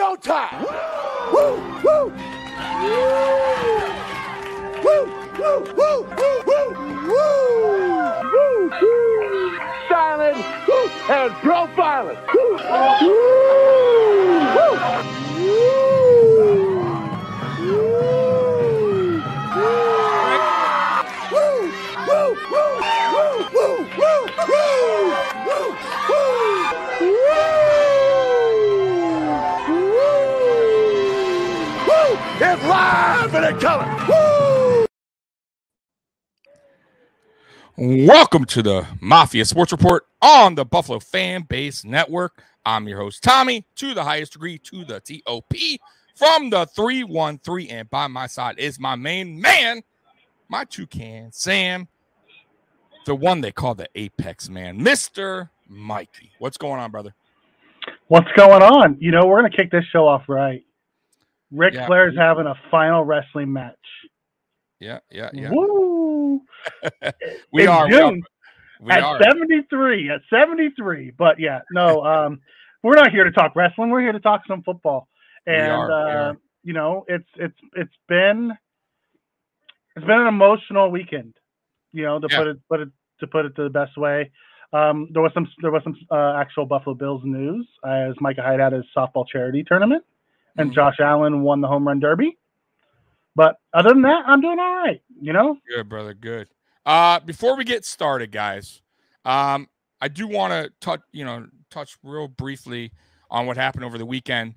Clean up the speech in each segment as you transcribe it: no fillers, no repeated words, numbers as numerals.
showtime. Woo, woo. Woo, woo, woo, woo, woo, woo, woo. Silent and profiling. Woo, woo, it's live and in color. Woo! Welcome to the Mafia Sports Report on the Buffalo Fan Base Network. I'm your host, Tommy, to the highest degree, to the T.O.P. from the 313. And by my side is my main man, my toucan, Sam, the one they call the Apex Man, Mr. Mikey. What's going on, brother? What's going on? You know, we're going to kick this show off right. Ric Flair's having a final wrestling match. Yeah. Woo! we are. 73. But yeah, no, we're not here to talk wrestling. We're here to talk some football. And you know, it's been an emotional weekend. You know, to put it to the best way. There was some actual Buffalo Bills news as Micah Hyde had his softball charity tournament, and Josh Allen won the home run derby. But other than that, I'm doing all right. You know, good, brother, good. Before we get started, guys, I do want to touch real briefly on what happened over the weekend.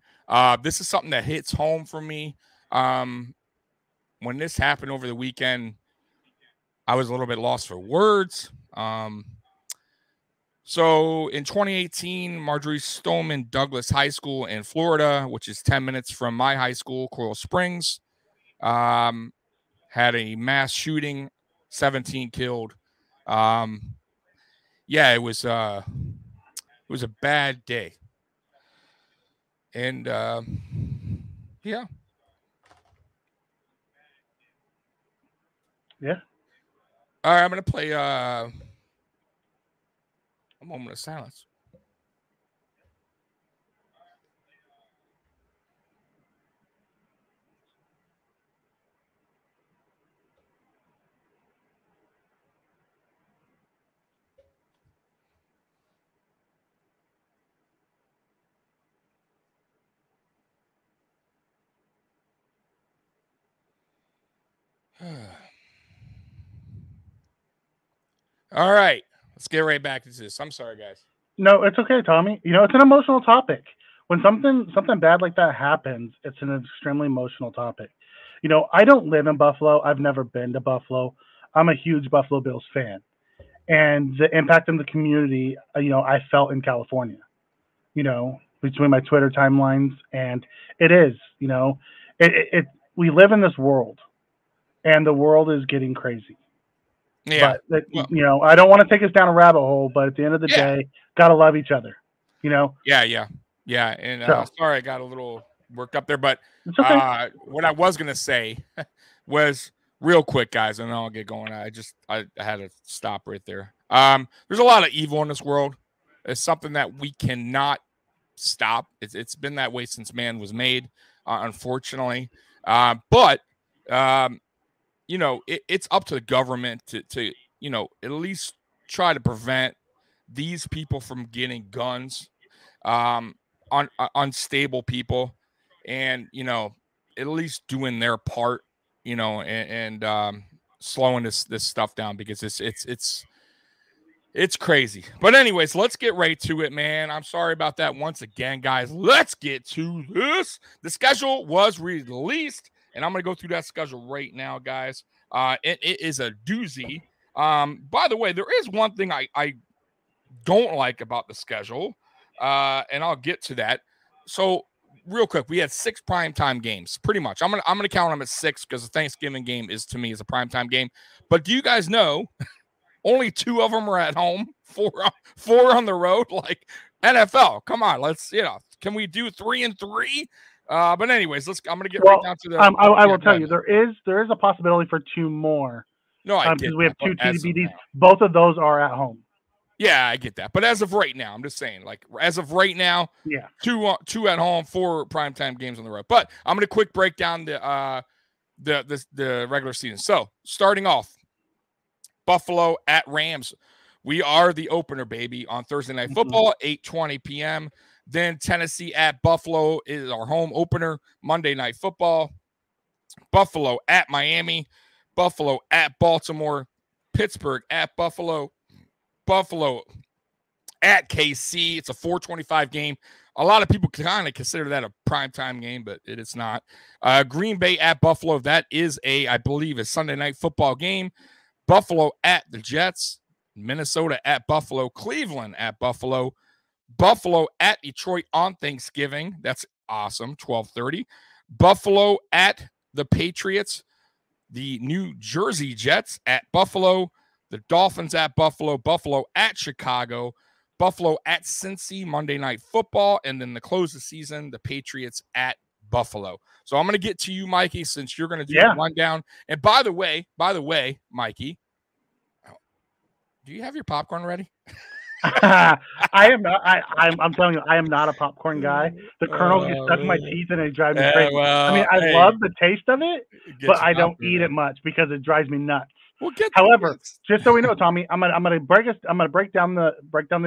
This is something that hits home for me. When this happened over the weekend, I was a little bit lost for words. So in 2018, Marjorie Stoneman Douglas High School in Florida, which is 10 minutes from my high school, Coral Springs, had a mass shooting, 17 killed. It was a bad day. And Yeah. All right, I'm going to play a moment of silence. All right, let's get right back into this. I'm sorry, guys. No, it's okay, Tommy. You know, it's an emotional topic. When something bad like that happens, it's an extremely emotional topic. You know, I don't live in Buffalo. I've never been to Buffalo. I'm a huge Buffalo Bills fan. And the impact in the community, you know, I felt in California, you know, between my Twitter timelines. And it is, you know, we live in this world, and the world is getting crazy. Yeah. But, you know, I don't want to take us down a rabbit hole, but at the end of the day, got to love each other, you know? Yeah. And sorry, I got a little worked up there, but it's okay. What I was going to say was real quick, guys, and then I'll get going. I had to stop right there. There's a lot of evil in this world. It's something that we cannot stop. It's been that way since man was made, unfortunately. But you know, it's up to the government to you know, at least try to prevent these people from getting guns, on unstable people, and, you know, at least doing their part, you know, and slowing this stuff down, because it's crazy. But anyways, let's get right to it, man. I'm sorry about that once again, guys. Let's get to this. The schedule was released, and I'm going to go through that schedule right now, guys. It is a doozy. By the way, there is one thing I don't like about the schedule, and I'll get to that. So real quick, we had 6 primetime games, pretty much. I'm gonna count them as 6 because the Thanksgiving game is, to me, is a primetime game. But do you guys know only 2 of them are at home, 4 on the road? Like, NFL, come on, let's, you know, can we do 3 and 3? But anyways, I'm gonna get right down to the. I will tell you, there is a possibility for 2 more. No, I because we have 2 TBDs. Both of those are at home. Yeah, I get that. But as of right now, I'm just saying, like, as of right now, yeah, two at home, 4 primetime games on the road. But I'm going to quick break down the regular season. So starting off, Buffalo at Rams. We are the opener, baby, on Thursday Night Football, 8:20 p.m. Then Tennessee at Buffalo is our home opener, Monday Night Football. Buffalo at Miami, Buffalo at Baltimore, Pittsburgh at Buffalo, Buffalo at KC. It's a 4:25 game. A lot of people kind of consider that a primetime game, but it is not. Green Bay at Buffalo. That is I believe, a Sunday Night Football game. Buffalo at the Jets. Minnesota at Buffalo. Cleveland at Buffalo. Buffalo at Detroit on Thanksgiving. That's awesome. 12:30. Buffalo at the Patriots. The New Jersey Jets at Buffalo. The Dolphins at Buffalo. Buffalo at Chicago. Buffalo at Cincy, Monday Night Football. And then to close the season, the Patriots at Buffalo. So I'm going to get to you, Mikey, since you're going to do the rundown. And by the way, Mikey, do you have your popcorn ready? I am not. I'm telling you, I am not a popcorn guy. The kernels get stuck in my teeth and they drive me crazy. Well, I mean, I love the taste of it, but I don't eat it much because it drives me nuts. Well, however, just so we know, Tommy, I'm gonna break down the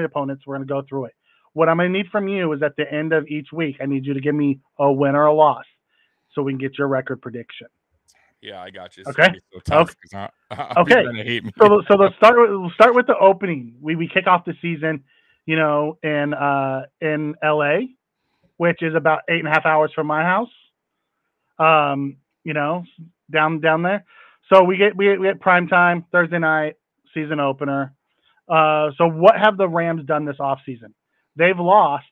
opponents. We're gonna go through it. What I'm gonna need from you is at the end of each week, I need you to give me a win or a loss, so we can get your record prediction. Yeah, I got you. Okay. So tough, okay. You're gonna hate me. So let's start with the opening. We kick off the season, in LA, which is about 8.5 hours from my house. Down there. So we get prime time Thursday night season opener. So what have the Rams done this offseason? They've lost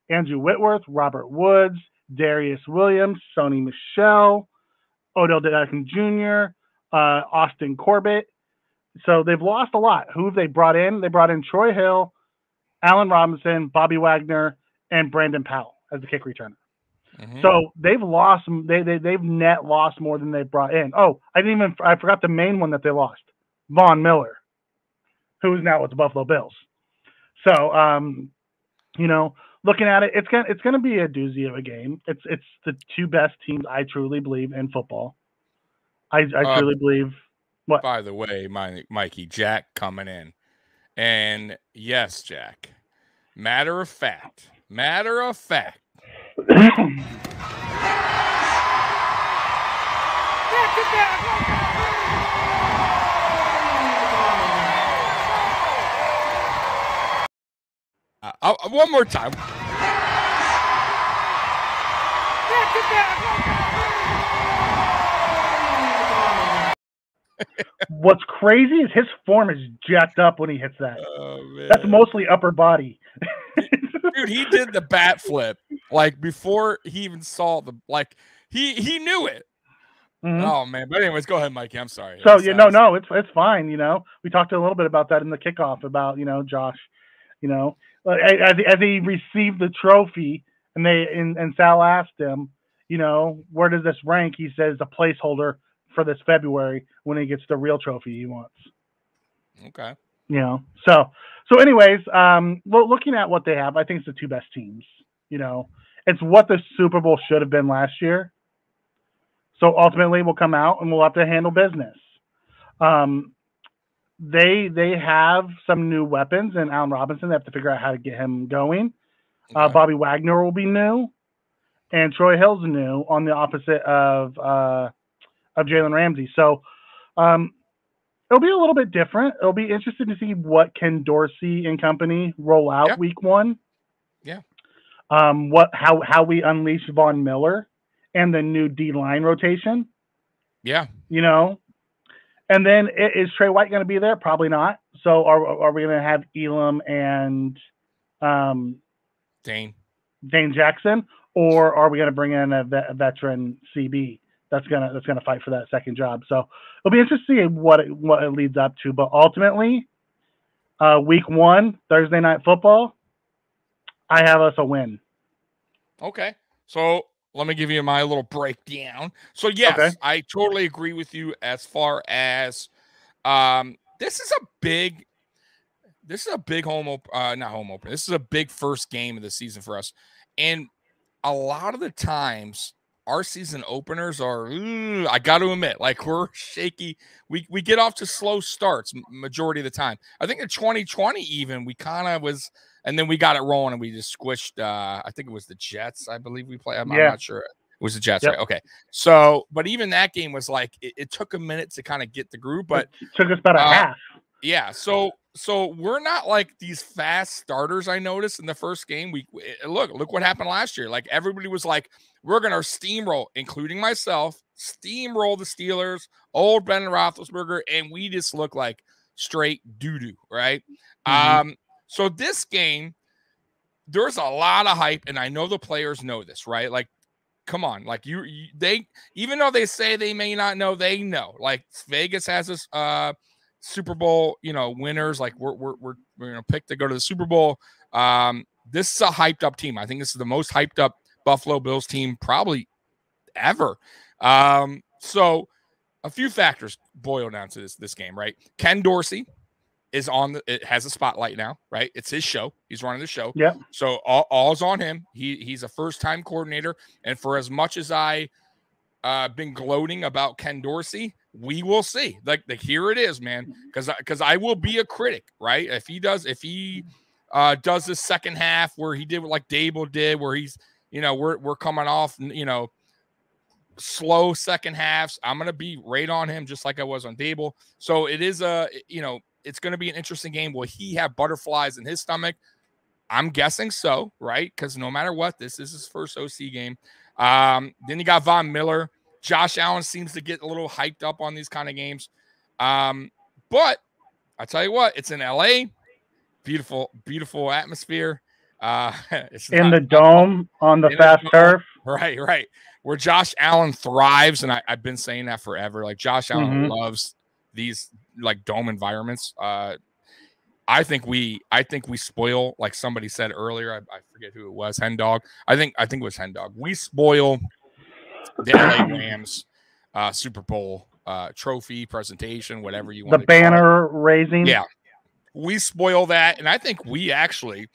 Andrew Whitworth, Robert Woods, Darius Williams, Sony Michel, Odell Beckham Jr., Austin Corbett. So they've lost a lot. Who have they brought in? They brought in Troy Hill, Allen Robinson, Bobby Wagner, and Brandon Powell as the kick returner. Mm-hmm. So they've lost. They've net lost more than they've brought in. Oh, I forgot the main one that they lost, Von Miller, who is now with the Buffalo Bills. So, looking at it, it's gonna be a doozy of a game. It's the two best teams, I truly believe, in football. I truly believe. What? By the way, Mikey, Jack coming in, and yes, Jack. Matter of fact. One more time. What's crazy is his form is jacked up when he hits that. Oh, man. That's mostly upper body. Dude, he did the bat flip like before he even saw he knew it. Mm-hmm. Oh man! But anyways, go ahead, Mikey. I'm sorry. So it's fine. We talked a little bit about that in the kickoff about Josh. As he received the trophy, and Sal asked him, where does this rank? He says a placeholder for this February when he gets the real trophy he wants. Okay. So anyways, looking at what they have, I think it's the two best teams. It's what the Super Bowl should have been last year. So ultimately, we'll come out and we'll have to handle business. They have some new weapons, and Allen Robinson. They have to figure out how to get him going. Okay. Bobby Wagner will be new, and Troy Hill's new on the opposite of Jalen Ramsey. So it'll be a little bit different. It'll be interesting to see what Ken Dorsey and company roll out week one. Yeah. How we unleash Von Miller and the new D-line rotation. Yeah. And then is Trey White going to be there? Probably not. So are we going to have Elam and Dane Jackson, or are we going to bring in a veteran CB that's gonna fight for that second job? So it'll be interesting to see what it leads up to. But ultimately, week one, Thursday Night Football, I have us a win. Okay. So let me give you my little breakdown. So yes, I totally agree with you as far as this is a big. this is a big not home opener. This is a big first game of the season for us. And a lot of the times our season openers are, I got to admit, like we're shaky. We get off to slow starts majority of the time. I think in 2020 even we kind of was, and then we got it rolling and we just squished. I think it was the Jets. I believe we played. I'm not sure. It was the Jets, right? Okay. So, but even that game was like it took a minute to kind of get the groove, but it took us about a half. Yeah. So we're not like these fast starters. I noticed in the first game. Look what happened last year. Like everybody was like, we're gonna steamroll, including myself, steamroll the Steelers, old Ben Roethlisberger, and we just look like straight doo-doo, right? So this game, there's a lot of hype, and I know the players know this, right? Like, come on, like they, even though they say they may not know, they know. Like Vegas has this Super Bowl, winners. Like we're gonna pick to go to the Super Bowl. This is a hyped up team. I think this is the most hyped up Buffalo Bills team probably ever. So a few factors boil down to this game, right? Ken Dorsey is it has a spotlight now, right? It's his show. He's running the show. Yeah. So all's on him. He's a first-time coordinator. And for as much as I been gloating about Ken Dorsey, we will see. Like here it is, man. Because I will be a critic, right? If he does this second half where he did what like Dable did, where he's, we're coming off, slow second halves, I'm gonna be right on him just like I was on Dable. So it is it's going to be an interesting game. Will he have butterflies in his stomach? I'm guessing so, right? Because no matter what, this is his first OC game. Then you got Von Miller. Josh Allen seems to get a little hyped up on these kind of games. But I tell you what, it's in LA. Beautiful, beautiful atmosphere. It's in the dome on the fast turf. Right. Where Josh Allen thrives. And I've been saying that forever. Like Josh Allen loves these like dome environments. I think we spoil, like somebody said earlier. I forget who it was. Hen Dog. I think it was Hen Dog. We spoil the LA Rams Super Bowl trophy presentation, whatever you want. The banner raising. Yeah, we spoil that, and I think we actually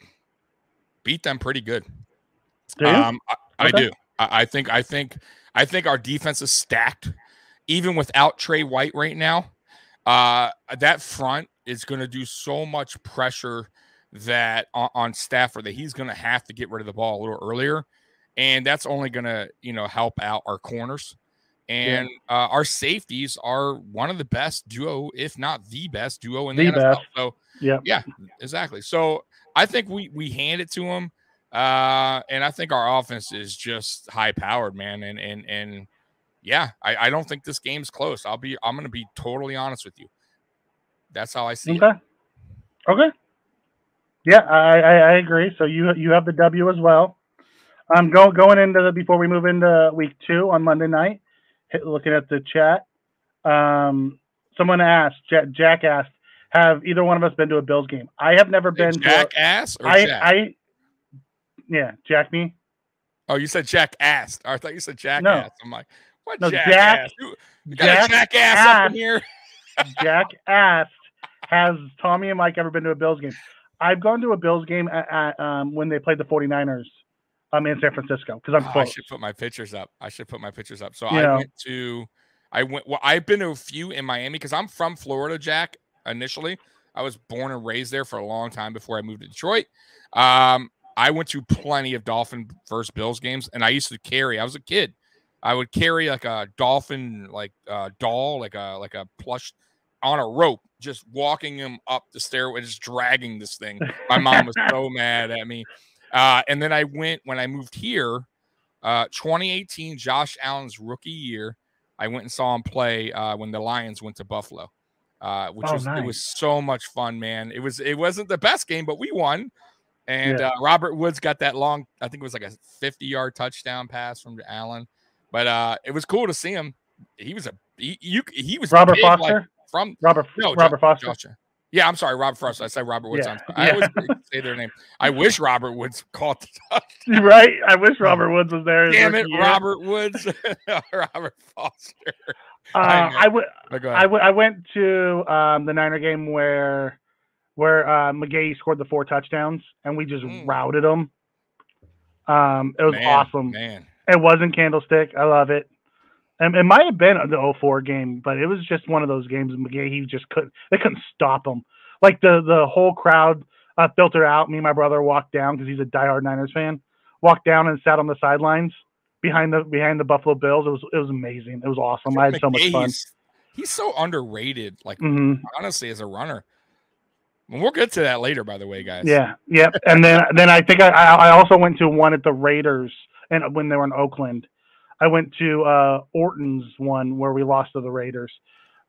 beat them pretty good. Do you? I do. I think our defense is stacked, even without Trey White right now. That front is going to do so much pressure that on Stafford that he's going to have to get rid of the ball a little earlier, and that's only going to help out our corners, and our safeties are one of the best duo, if not the best duo in the NFL. Best. So yeah, exactly. So I think we hand it to them, and I think our offense is just high powered, man, and yeah, I don't think this game's close. I'm going to be totally honest with you. That's how I see it. Okay. Yeah, I agree. So you have the W as well. Going into before we move into week 2 on Monday night. Looking at the chat, someone asked, Jack asked, have either one of us been to a Bills game? I have never been. Jack asked, or Jack? Yeah, Jack me. Oh, you said Jack asked. I thought you said Jack asked. I'm like, what? No, Jack. You got a jackass up in here. Jack asked, has Tommy and Mike ever been to a Bills game? I've gone to a Bills game at when they played the 49ers in San Francisco because I'm close. I should put my pictures up. So I've been to a few in Miami because I'm from Florida, Jack, initially. I was born and raised there for a long time before I moved to Detroit. I went to plenty of Dolphin versus Bills games, and I used to carry. I was a kid. I would carry like a dolphin, doll, like a plush on a rope, just walking him up the stairway, just dragging this thing. My mom was so mad at me. And then I went when I moved here, 2018, Josh Allen's rookie year. I went and saw him play when the Lions went to Buffalo, which was nice. It was so much fun, man. It wasn't the best game, but we won. And Robert Woods got that long, I think it was like a 50-yard touchdown pass from Allen. But it was cool to see him. He was Robert big, Foster. Robert Foster. Joshua. Yeah, I'm sorry, Robert Foster. I said Robert Woods. I always say their name. I wish Robert Woods caught the touchdown. Right. I wish Robert Woods was there. Damn it, Robert Woods. Robert Foster. I went to the Niner game where where McGahee scored the 4 touchdowns, and we just routed them. It was awesome. Man. It wasn't Candlestick. I love it. And it might have been the 04 game, but it was just one of those games. McGahee just couldn't. They couldn't stop him. Like the whole crowd filtered out. Me and my brother walked down because he's a diehard Niners fan. Walked down and sat on the sidelines behind the Buffalo Bills. It was amazing. It was awesome. I had so much fun. He's so underrated. Like honestly, as a runner. And we'll get to that later, by the way, guys. Yeah, yeah. And then I think I also went to one at the Raiders, and when they were in Oakland, I went to Orton's one where we lost to the Raiders.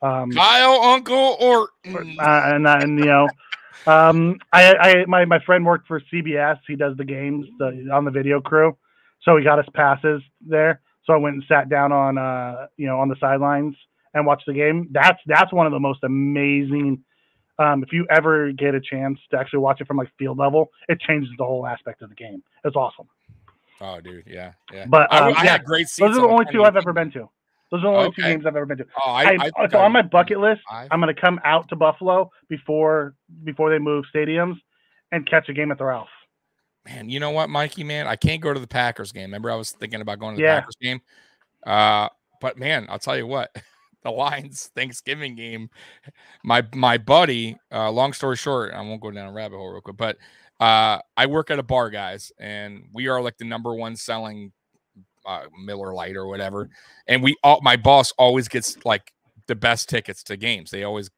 Kyle Uncle Orton. And you know, my friend worked for CBS. He does the games on the video crew, so he got us passes there. So I went and sat down on on the sidelines and watched the game. That's one of the most amazing. If you ever get a chance to actually watch it from like field level, it changes the whole aspect of the game. It's awesome. Oh, dude, yeah. But I had great seats. Those are the only 2 I've ever been to. Those are the only 2 games I've ever been to. Oh, so on my bucket list, I'm going to come out to Buffalo before they move stadiums and catch a game at the Ralph. Man, you know what, Mikey? Man, I can't go to the Packers game. Remember, I was thinking about going to the Packers game. But man, I'll tell you what. The Lions Thanksgiving game, my buddy, long story short, I won't go down a rabbit hole real quick, but I work at a bar, guys, and we are like the #1 selling Miller Lite or whatever, and my boss always gets like the best tickets to games. They always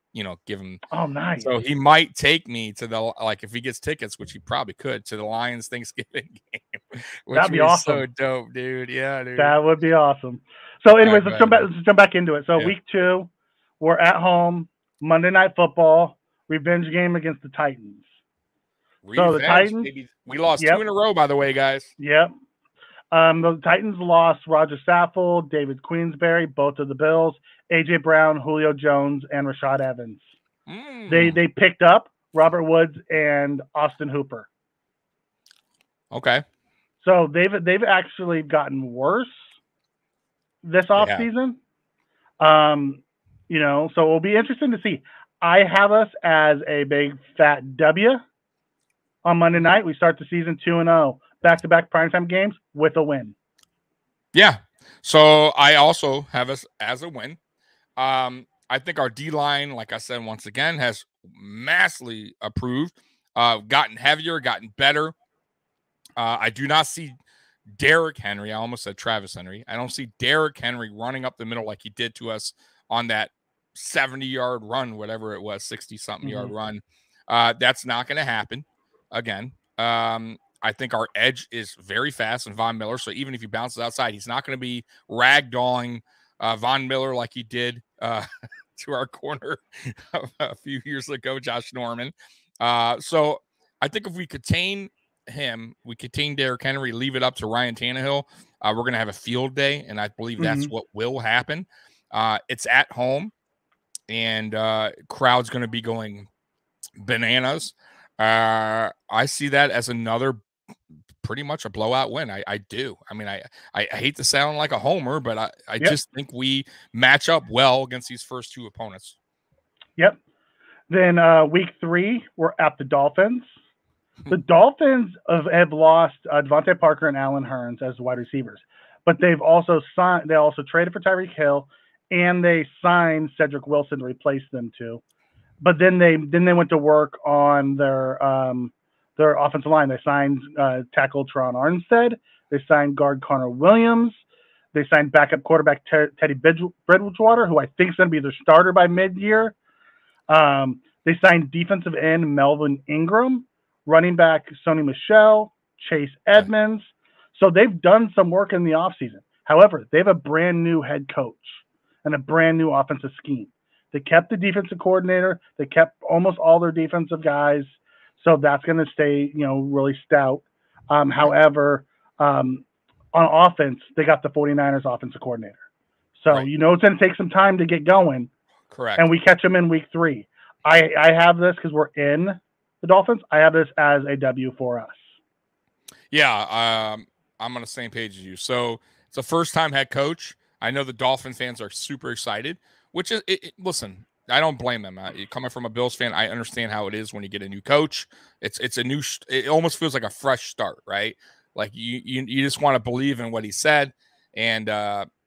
give him. Oh, nice. So he might take me to the, like, if he gets tickets, which he probably could, to the Lions Thanksgiving game. That'd be awesome. So dope, dude. Yeah, dude. That would be awesome. So anyways, let's jump back into it. So week 2, we're at home, Monday Night Football, revenge game against the Titans. So the Titans, baby. We lost 2 in a row, by the way, guys. Yep. The Titans lost Roger Saffold, David Queensberry, both of the Bills, AJ Brown, Julio Jones, and Rashad Evans. They picked up Robert Woods and Austin Hooper. Okay. So they've actually gotten worse this offseason. So it'll be interesting to see. I have us as a big fat W on Monday night. We start the season 2-0, back-to-back primetime games with a win. Yeah. So I also have us as a win. I think our D-line, like I said, once again, has massively improved, gotten heavier, gotten better. I do not see Derrick Henry. I almost said Travis Henry. I don't see Derrick Henry running up the middle like he did to us on that 70-yard run, whatever it was, 60-something yard run. That's not going to happen again. I think our edge is very fast in Von Miller. So even if he bounces outside, he's not going to be ragdolling Von Miller like he did to our corner a few years ago, Josh Norman. So I think if we contain him, we contain Derrick Henry, leave it up to Ryan Tannehill, we're going to have a field day, and I believe that's what will happen. It's at home, and crowd's going to be going bananas. I see that as another pretty much a blowout win. I do. I mean, I hate to sound like a homer, but I just think we match up well against these first 2 opponents. Yep. Then week 3, we're at the Dolphins. The Dolphins have lost Devontae Parker and Allen Hurns as wide receivers, but they've also signed. They also traded for Tyreek Hill, and they signed Cedric Wilson to replace them too. But then they went to work on their offensive line. They signed tackle Teron Armstead. They signed guard Connor Williams. They signed backup quarterback Teddy Bridgewater, who I think is going to be their starter by mid-year. They signed defensive end Melvin Ingram, running back Sony Michel, Chase Edmonds. So they've done some work in the offseason. However, they have a brand new head coach and a brand new offensive scheme. They kept the defensive coordinator. They kept almost all their defensive guys. So that's going to stay, really stout. However, on offense, they got the 49ers offensive coordinator. So, it's going to take some time to get going. Correct. And we catch them in week 3. I have this because we're in the Dolphins. I have this as a W for us. Yeah, I'm on the same page as you. So it's a first-time head coach. I know the Dolphin fans are super excited, which is, listen, I don't blame him. Coming from a Bills fan, I understand how it is when you get a new coach. It's a new. It almost feels like a fresh start, right? Like you just want to believe in what he said, and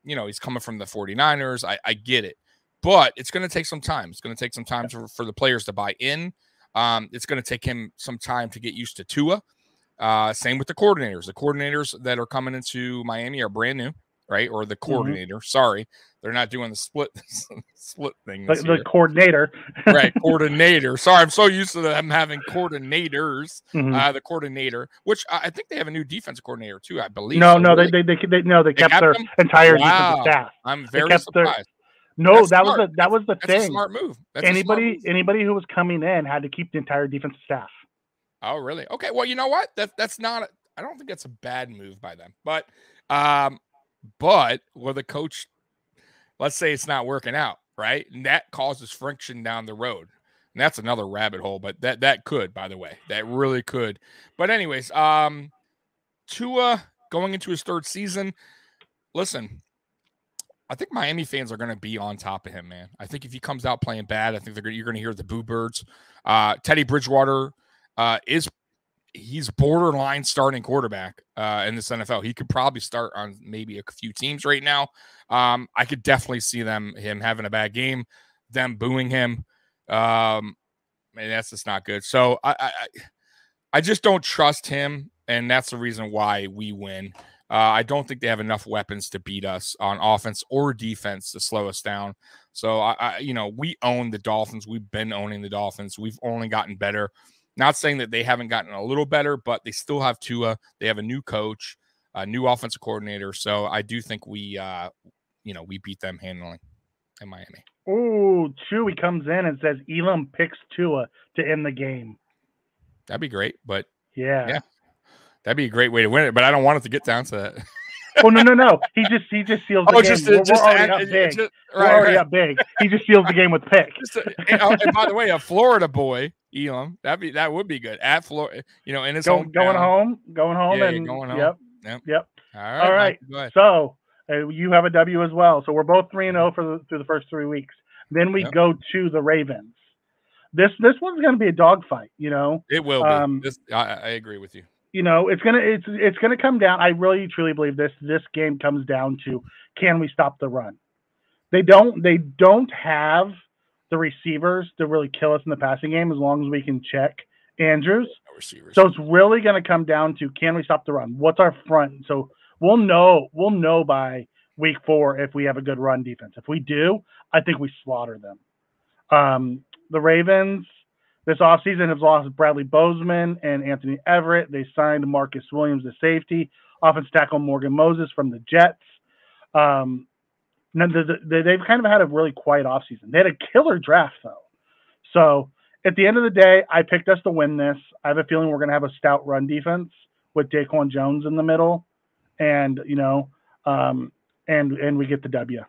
he's coming from the 49ers. I get it, but it's going to take some time. It's going to take some time for the players to buy in. It's going to take him some time to get used to Tua. Same with the coordinators. The coordinators that are coming into Miami are brand new, right? Or the coordinator. Sorry, they're not doing the split thing. The coordinator, right? Coordinator. Sorry, I'm so used to them having coordinators. The coordinator, which I think they have a new defensive coordinator too. I believe. No, they kept their entire defensive staff. I'm very surprised. That was the thing. A smart move. Anybody who was coming in had to keep the entire defensive staff. Oh, really? Okay. Well, you know what? That's not. I don't think that's a bad move by them. But with the coach, let's say it's not working out, right? And that causes friction down the road. And that's another rabbit hole. But that could, by the way, that really could. But anyways, Tua going into his third season. Listen, I think Miami fans are going to be on top of him, man. I think if he comes out playing bad, I think you're going to hear the boo birds. Teddy Bridgewater he's borderline starting quarterback in this NFL. He could probably start on maybe a few teams right now. I could definitely see him having a bad game, them booing him. And that's just not good. So I just don't trust him, and that's the reason why we win. I don't think they have enough weapons to beat us on offense or defense to slow us down. So we own the Dolphins. We've been owning the Dolphins. We've only gotten better. Not saying that they haven't gotten a little better, but they still have Tua. They have a new coach, a new offensive coordinator. So I do think we beat them handily in Miami. Ooh, Chewy comes in and says Elam picks Tua to end the game. That'd be great, but yeah, that'd be a great way to win it. But I don't want it to get down to that. Oh no! He just seals the game. We're already up big. He just seals the game with pick. And by the way, a Florida boy, Elam, that would be good at Florida. In his home. Going home. Yep. All right. So you have a W as well. So we're both 3-0 through the first 3 weeks. Then we go to the Ravens. This one's going to be a dogfight. It will be. I agree with you. It's gonna come down. I really truly believe this game comes down to, can we stop the run? They don't have the receivers to really kill us in the passing game as long as we can check Andrews. No receivers. So it's really gonna come down to, can we stop the run? What's our front? So we'll know by week 4 if we have a good run defense. If we do, I think we slaughter them. The Ravens this offseason have lost Bradley Bozeman and Anthony Everett. They signed Marcus Williams, the safety. Offensive tackle Morgan Moses from the Jets. They've kind of had a really quiet offseason. They had a killer draft, though. So at the end of the day, I picked us to win this. I have a feeling we're going to have a stout run defense with Daquan Jones in the middle. And, and we get the W.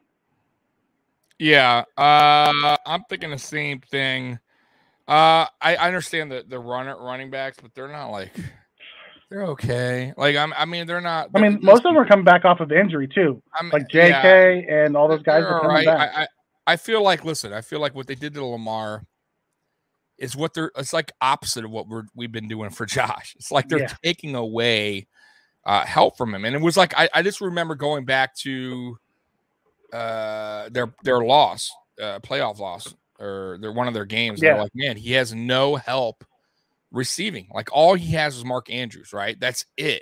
Yeah, I'm thinking the same thing. I understand the running backs, but they're not they're okay. They're not. Most of them are coming back off of injury too. JK and all those guys are coming back. I feel like what they did to Lamar is it's like opposite of what we've been doing for Josh. It's like they're taking away help from him, and it was like I just remember going back to their loss, playoff loss. Or they're one of their games. Yeah. They're like, man, he has no help receiving. All he has is Mark Andrews, right? That's it.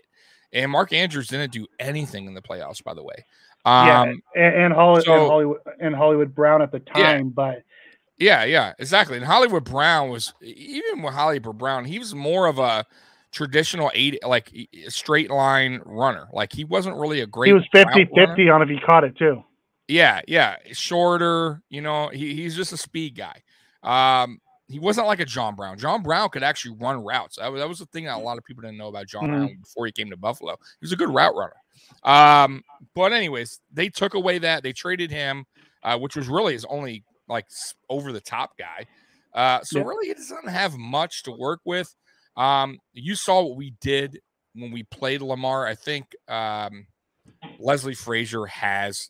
And Mark Andrews didn't do anything in the playoffs, by the way. And Hollywood Brown at the time, but yeah, exactly. And Hollywood Brown was, even with Hollywood Brown, he was more of a traditional straight line runner. He wasn't really a great. He was 50-50 on if he caught it too. Yeah. Shorter, he's just a speed guy. He wasn't like a John Brown. John Brown could actually run routes. That was the thing that a lot of people didn't know about John Brown before he came to Buffalo. He was a good route runner. But anyways, they took away that. They traded him, which was really his only over the top guy. Really he doesn't have much to work with. You saw what we did when we played Lamar. I think Leslie Frazier has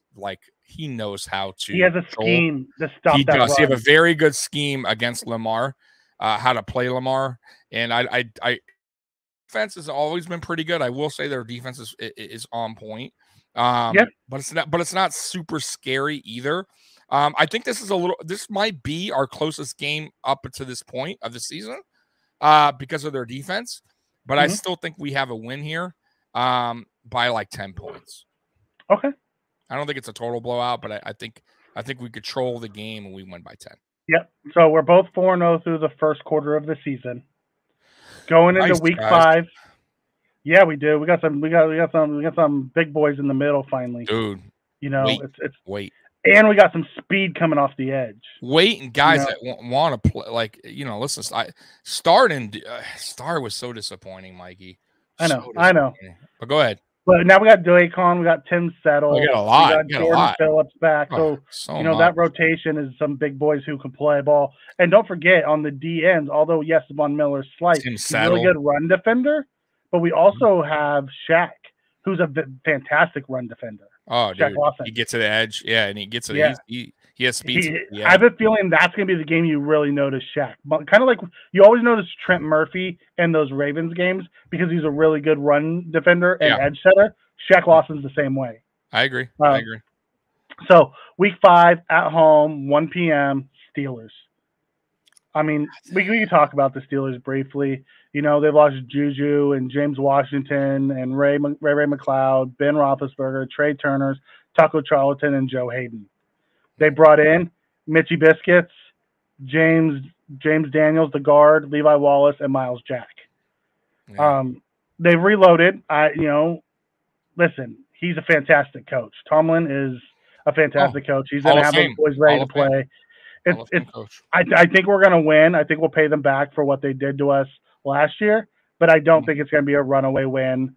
he knows how to. He has a scheme to stop he that does. run. He have a very good scheme against Lamar, how to play Lamar. And I defense has always been pretty good. I will say their defense is on point. But it's not super scary either. I think this might be our closest game up to this point of the season because of their defense. But I still think we have a win here by like 10 points. Okay. I don't think it's a total blowout, but I think we control the game and we win by 10. Yep. So we're both 4-0 through the first quarter of the season. Going into week 5. Yeah, we do. We got some big boys in the middle finally. Dude. Wait. And we got some speed coming off the edge. And guys that want to play, like, listen, Star was so disappointing, Mikey. I know. But go ahead. But now we got Daycon, we got Tim Settle, we got a lot. We got Jordan Phillips back. So that rotation is some big boys who can play ball. And don't forget, on the D ends, although yes, Von Miller's slight, he's a really good run defender. But we also have Shaq, who's a fantastic run defender. Oh, dude, he gets to the edge, and he gets it. Yeah. He has speed. I have a feeling that's going to be the game you really notice Shaq. Kind of like you always notice Trent Murphy in those Ravens games because he's a really good run defender and edge setter. Shaq Lawson's the same way. I agree. So week 5 at home, 1 p.m. Steelers. I mean, we can talk about the Steelers briefly. They've lost Juju and James Washington and Ray McLeod, Ben Roethlisberger, Trey Turners, Taco Charlton, and Joe Hayden. They brought in Mitchie Biscuits, James Daniels, the guard, Levi Wallace, and Miles Jack. Yeah. They reloaded. Listen, he's a fantastic coach. Tomlin is a fantastic coach. He's going to have those boys ready to play. I think we're going to win. I think we'll pay them back for what they did to us last year, but I don't think it's going to be a runaway win.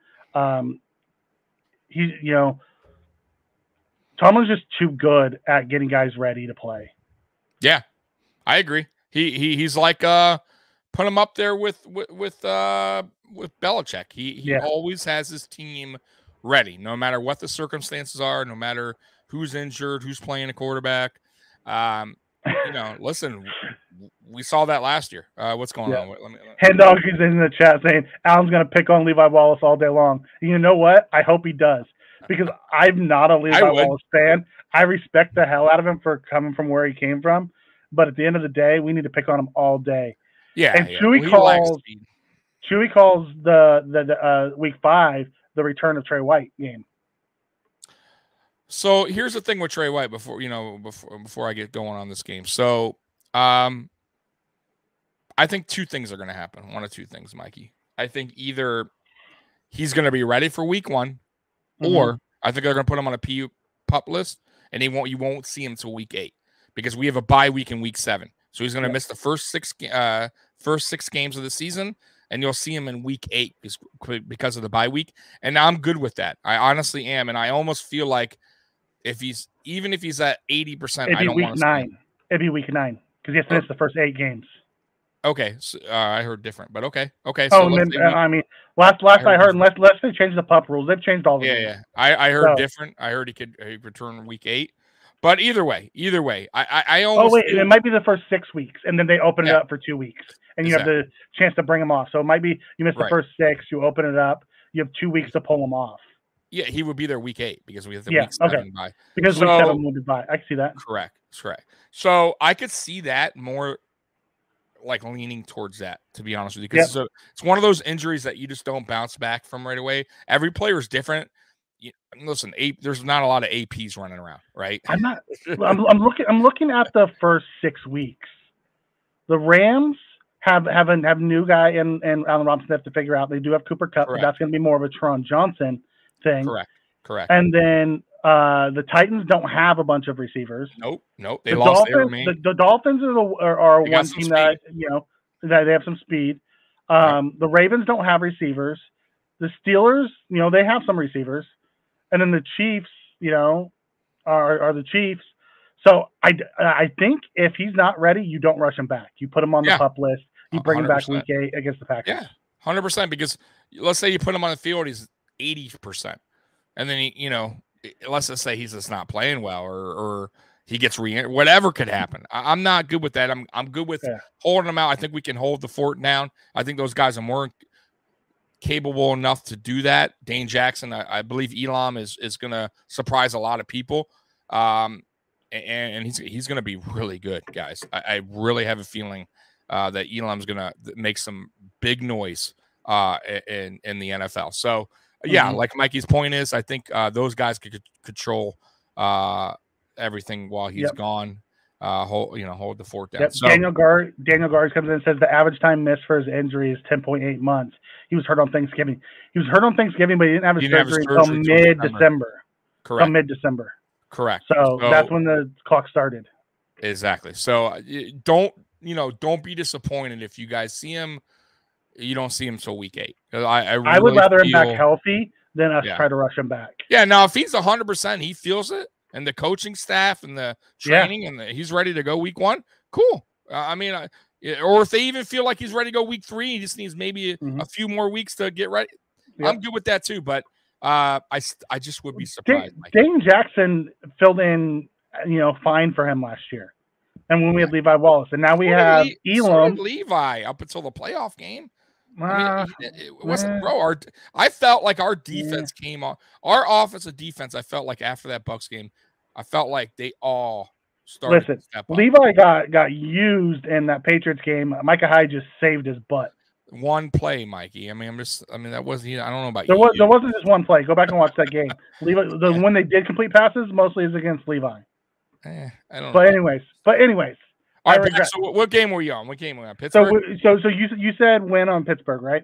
Tomlin's just too good at getting guys ready to play. Yeah, I agree. He's like put him up there with Belichick. He always has his team ready, no matter what the circumstances are, no matter who's injured, who's playing a quarterback. Listen, we saw that last year. What's going on? Hen Dog is in the chat saying Alan's going to pick on Levi Wallace all day long. You know what? I hope he does. Because I'm not a Levi Wallace fan. I respect the hell out of him for coming from where he came from. But at the end of the day, we need to pick on him all day. Yeah. And Chewy calls the week 5 the return of Trey White game. So here's the thing with Trey White before I get going on this game. So I think 2 things are going to happen. One of 2 things, Mikey. I think either he's going to be ready for week 1. Or I think they're going to put him on a PUP list, and you won't see him until week 8 because we have a bye week in week 7. So he's going to miss the first 6 games of the season, and you'll see him in week 8 because of the bye week. And I'm good with that. I honestly am, and I almost feel like if he's at 80%, I don't want to see him. It'd be week 9 because he has to miss the first 8 games. Okay, so, I heard different, but okay. So last I heard, unless they change the pup rules, they've changed all of them. Yeah. I heard different. I heard he could return week 8, but either way, I almost. It might be the first 6 weeks, and then they open it up for 2 weeks, and you have the chance to bring him off. So it might be you miss the first 6, you open it up, you have 2 weeks to pull him off. Yeah, he would be there week 8 because we have the week 7 bye. Because week 7 will be bye. I can see that. Correct. So I could see that more. Like leaning towards that, to be honest with you, because it's one of those injuries that you just don't bounce back from right away. Every player is different. Listen, there's not a lot of APs running around, right? I'm looking at the first 6 weeks. The Rams have a new guy and Allen Robinson have to figure out. They do have Cooper Kupp, but that's going to be more of a Teron Johnson thing. Correct. And then the Titans don't have a bunch of receivers. Nope. They lost the Dolphins are one team that that they have some speed. The Ravens don't have receivers. The Steelers, they have some receivers, and then the Chiefs, are the Chiefs. So I think if he's not ready, you don't rush him back. You put him on the pup list. You bring 100%. Him back week 8 against the Packers. Yeah, 100%. Because let's say you put him on the field, he's 80%. And then let's just say he's just not playing well, or he gets whatever could happen. I'm not good with that. I'm good with holding them out. I think we can hold the fort down. I think those guys are more capable enough to do that. Dane Jackson, I believe Elam is going to surprise a lot of people. And he's going to be really good, guys. I really have a feeling that Elam's going to make some big noise in the NFL. So, yeah, like Mikey's point is, I think those guys could control everything while he's gone. Hold the fort down. Yep. So, Daniel Guard comes in and says the average time missed for his injury is 10.8 months. He was hurt on Thanksgiving. But he didn't have his surgery until mid-December. Correct. Until mid-December. Correct. So that's when the clock started. Exactly. So don't be disappointed if you guys see him. You don't see him till week 8. I really would rather him back healthy than us try to rush him back. Yeah. Now, if he's 100%, he feels it, and the coaching staff and the training and he's ready to go week 1, cool. Or if they even feel like he's ready to go week 3, he just needs maybe a few more weeks to get ready. Yep. I'm good with that too, but I just would be surprised. Dane Jackson filled in, fine for him last year, and when we had Levi Wallace, and now we have Elam. Levi up until the playoff game. It wasn't, bro. I felt like our defense came on. Our offensive defense, I felt like after that Bucs game, I felt like they all started. Listen, to step up. Levi got used in that Patriots game. Micah Hyde just saved his butt. One play, Mikey. That wasn't. I don't know about there wasn't just one play. Go back and watch that game. Levi, when they did complete passes, mostly is against Levi. I don't know. But anyways. All right, so what game were you on? What game were you on? Pittsburgh? So you said win on Pittsburgh, right?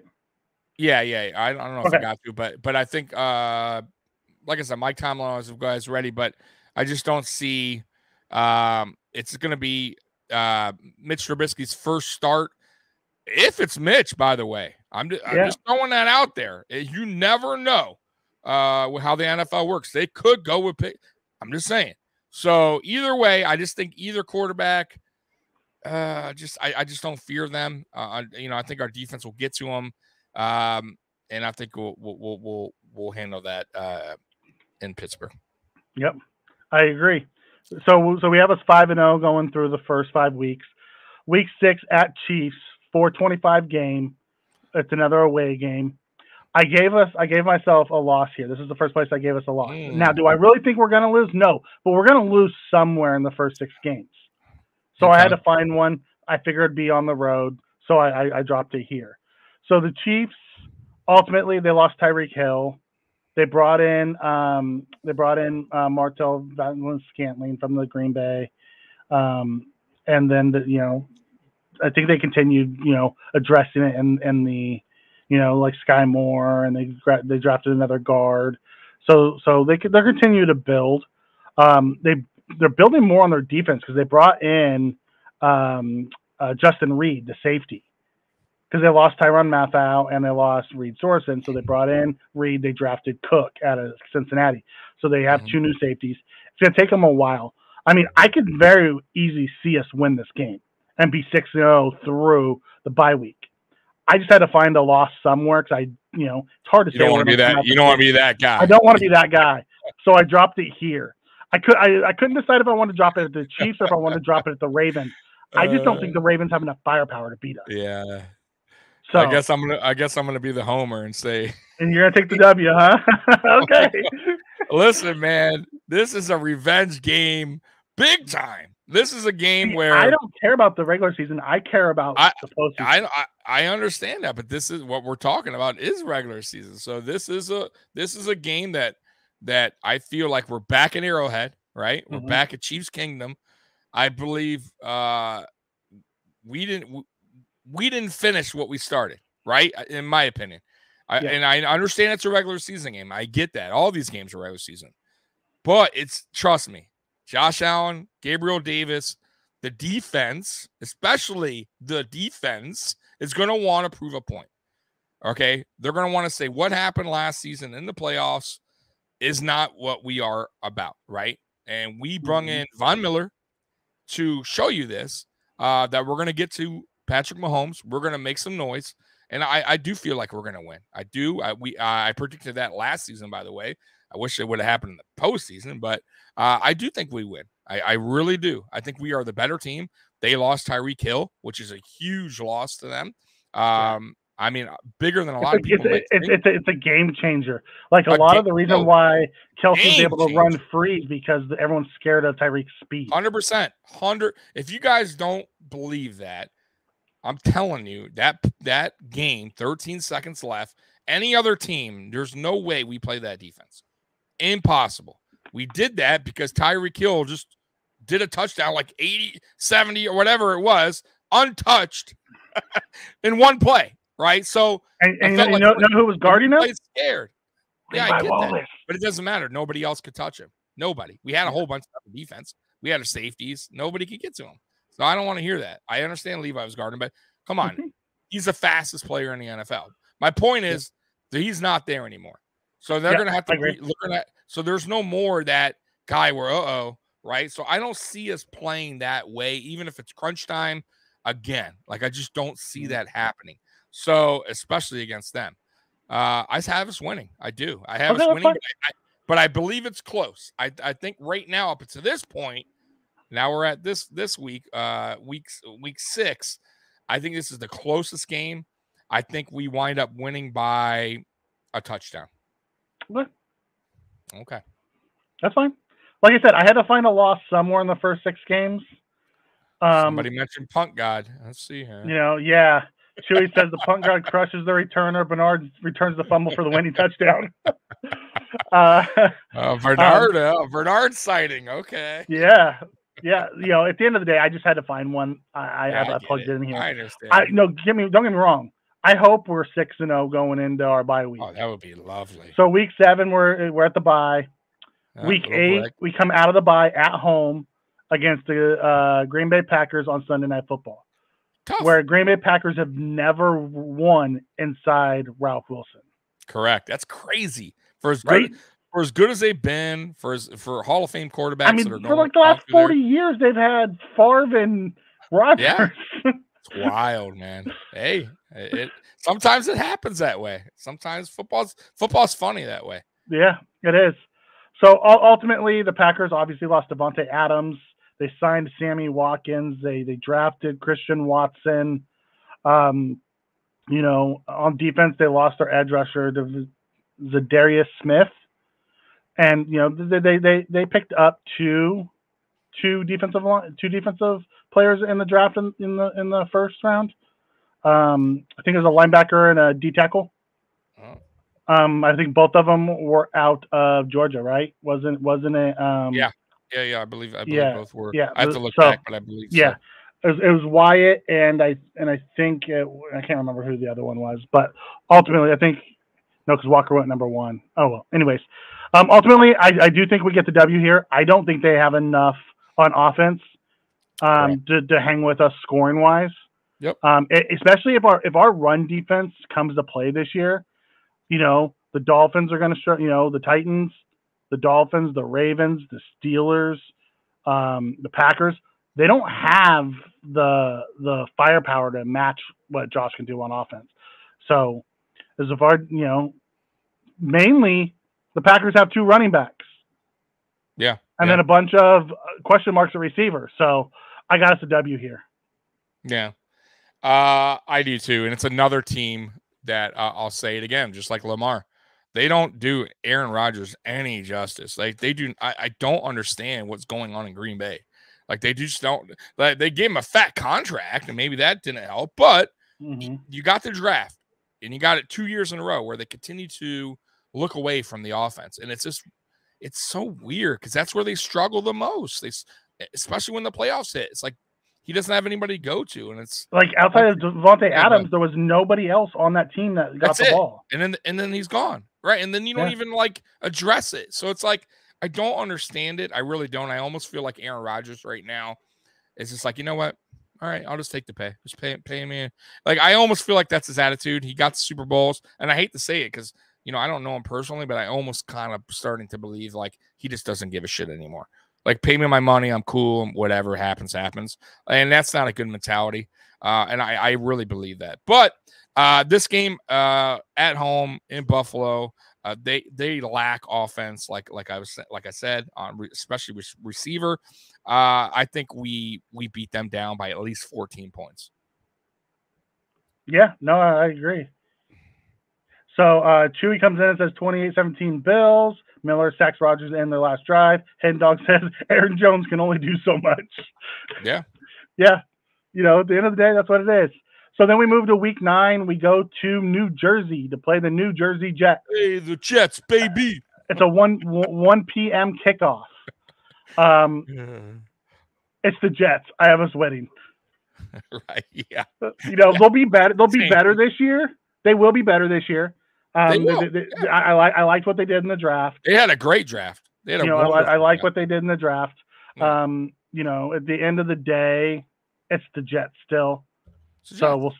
Yeah. I don't know if I got to, but I think, like I said, Mike Tomlin has guys ready, but I just don't see it's going to be Mitch Trubisky's first start. If it's Mitch, by the way, I'm just throwing that out there. You never know how the NFL works. They could go with pick. I'm just saying. So either way, I just think either quarterback. I just don't fear them. I think our defense will get to them, and I think we'll handle that in Pittsburgh. Yep, I agree. So we have us 5-0 going through the first 5 weeks. Week 6 at Chiefs, 4:25 game. It's another away game. I gave myself a loss here. This is the first place I gave us a loss. Now, do I really think we're going to lose? No, but we're going to lose somewhere in the first 6 games. So I had to find one. I figured it'd be on the road, so I dropped it here. So the Chiefs, ultimately, they lost Tyreek Hill. They brought in Martell Scantling from the Green Bay, and then I think they continued addressing it in the like Sky Moore, and they drafted another guard. So they're continuing to build. They're building more on their defense because they brought in Justin Reed, the safety, because they lost Tyrann Mathieu and they lost Reed Sorensen. So they brought in Reed. They drafted Cook out of Cincinnati. So they have 2 new safeties. It's going to take them a while. I mean, I could very easily see us win this game and be 6-0 through the bye week. I just had to find a loss somewhere because it's hard to say. You don't want to be that guy. I don't want to be that guy. So I dropped it here. I couldn't decide if I wanted to drop it at the Chiefs or if I wanted to drop it at the Ravens. I just don't think the Ravens have enough firepower to beat us. Yeah. So I guess I'm gonna be the homer and say. And you're gonna take the W, huh? Okay. Listen, man, this is a revenge game, big time. This is a game where I don't care about the regular season. I care about the postseason. I understand that, but this is what we're talking about is regular season. So this is a game that I feel like we're back in Arrowhead, right? We're back at Chiefs Kingdom. I believe we didn't finish what we started, right? In my opinion. And I understand it's a regular season game. I get that. All these games are regular season. But trust me, Josh Allen, Gabriel Davis, the defense, especially the defense, is going to want to prove a point. Okay? They're going to want to say what happened last season in the playoffs is not what we are about, right? And we brought in Von Miller to show you this, that we're going to get to Patrick Mahomes. We're going to make some noise. And I do feel like we're going to win. I do. I predicted that last season, by the way. I wish it would have happened in the postseason, but I do think we win. I really do. I think we are the better team. They lost Tyreek Hill, which is a huge loss to them. I mean, bigger than a lot of people might think. It's a game changer. Like a lot of the reason why Kelsey's able to run free because everyone's scared of Tyreek's speed. 100%. If you guys don't believe that, I'm telling you that game, 13 seconds left, any other team, there's no way we play that defense. Impossible. We did that because Tyreek Hill just did a touchdown like 80, 70 or whatever it was, untouched in one play, right? So and you know who was guarding him? Scared. Yeah, I get that. But it doesn't matter. Nobody else could touch him. Nobody. We had a whole bunch of defense. We had safeties. Nobody could get to him. So I don't want to hear that. I understand Levi was guarding, but come on. He's the fastest player in the NFL. My point is that he's not there anymore. So they're going to have to be looking at. So there's no more that guy where, right? So I don't see us playing that way, even if it's crunch time again. Like, I just don't see that happening. So, especially against them. I have us winning. I do. I have us winning, but I believe it's close. I think right now, up to this point, now we're at this week, week 6. I think this is the closest game. I think we wind up winning by a touchdown. Okay. That's fine. Like I said, I had to find a loss somewhere in the first 6 games. Somebody mentioned Punt God. Let's see here. Yeah. Chewy says the punt guard crushes the returner. Bernard returns the fumble for the winning touchdown. Bernard sighting. Okay. Yeah. At the end of the day, I just had to find one. I plugged it in here. I understand. Don't get me wrong. I hope we're 6-0 going into our bye week. Oh, that would be lovely. So week 7, we're at the bye. Week 8, we come out of the bye at home against the Green Bay Packers on Sunday Night Football. Tough. Where Green Bay Packers have never won inside Ralph Wilson. Correct. That's crazy. For as good as they've been, for Hall of Fame quarterbacks. I mean, for like the last 40 years, they've had Favre and Rodgers. Yeah. It's wild, man. Hey, sometimes it happens that way. Sometimes football's funny that way. Yeah, it is. So ultimately, the Packers obviously lost Devontae Adams. They signed Sammy Watkins. They drafted Christian Watson. On defense, they lost their edge rusher, Zadarius Smith, and they picked up two defensive players in the draft in the first round. I think it was a linebacker and a D tackle. Oh. I think both of them were out of Georgia, right? Wasn't it? Yeah. I believe both were. Yeah. I have to look back, but I believe yeah. So. It was Wyatt, and I think I can't remember who the other one was, but ultimately I think because Walker went number 1. Oh well. Anyways, ultimately I do think we get the W here. I don't think they have enough on offense to hang with us scoring wise. Yep. Especially if our run defense comes to play this year, the Dolphins are going to the Titans, the Dolphins, the Ravens, the Steelers, the Packers. They don't have the firepower to match what Josh can do on offense. So, as far mainly the Packers have 2 running backs. Yeah, and then a bunch of question marks at receiver. So I got us a W here. Yeah, I do too, and it's another team that I'll say it again, just like Lamar. They don't do Aaron Rodgers any justice. Like they do. I don't understand what's going on in Green Bay. Like they just don't. Like they gave him a fat contract, and maybe that didn't help. But you got the draft, and you got it 2 years in a row where they continue to look away from the offense, and it's so weird because that's where they struggle the most. Especially when the playoffs hit. It's like he doesn't have anybody to go to, and it's like outside of Devontae Adams, there was nobody else on that team that got the ball. And then he's gone, right? And then you don't even address it. So it's like I don't understand it. I really don't. I almost feel like Aaron Rodgers right now is just like, you know what? All right, I'll just take the pay. Just pay me. Like I almost feel like that's his attitude. He got the Super Bowls, and I hate to say it because I don't know him personally, but I almost kind of starting to believe like he just doesn't give a shit anymore. Like, pay me my money. I'm cool. Whatever happens, happens. And that's not a good mentality. And I really believe that. But this game at home in Buffalo, They lack offense, like I said, especially with receiver. I think we beat them down by at least 14 points. Yeah, no, I agree. So Chewy comes in and says 28-17 Bills. Miller sacks Rodgers in their last drive. Hen Dog says Aaron Jones can only do so much. Yeah. Yeah. At the end of the day, that's what it is. So then we move to week 9. We go to New Jersey to play the New Jersey Jets. Hey, the Jets, baby. It's a 1 p.m. kickoff. It's the Jets. I have us winning. Right. Yeah. They'll be better. They'll be better this year. They will be better this year. I liked what they did in the draft. They had a great draft. They had I like what they did in the draft. Yeah. At the end of the day, it's the Jets still. So we'll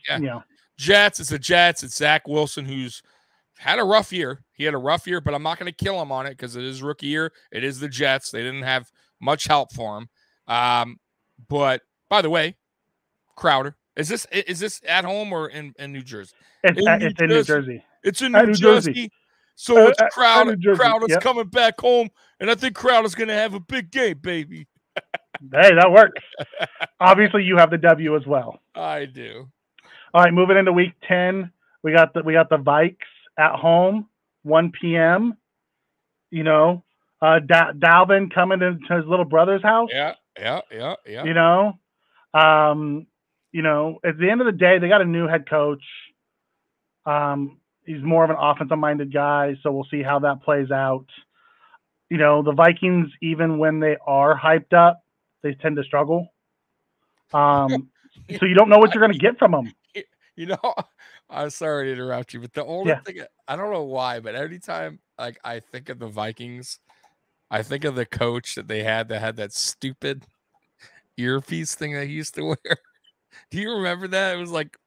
Jets. It's the Jets. It's Zach Wilson, who's had a rough year. He had a rough year, but I'm not going to kill him on it because it is rookie year. It is the Jets. They didn't have much help for him. But by the way, Crowder, is this at home or in New Jersey? It's in New Jersey. It's in New Jersey. So it's Crowder. Crowder's coming back home, and I think Crowder's going to have a big game, baby. Hey, that works. Obviously, you have the W as well. I do. All right, moving into week 10, we got the Vikes at home, 1 p.m. Dalvin coming into his little brother's house. Yeah. At the end of the day, they got a new head coach. He's more of an offensive-minded guy, so we'll see how that plays out. The Vikings, even when they are hyped up, they tend to struggle. So you don't know what you're going to get from them. I'm sorry to interrupt you, but the only thing, I don't know why, but every time I think of the Vikings, I think of the coach that they had that had that stupid earpiece thing that he used to wear. Do you remember that? It was like,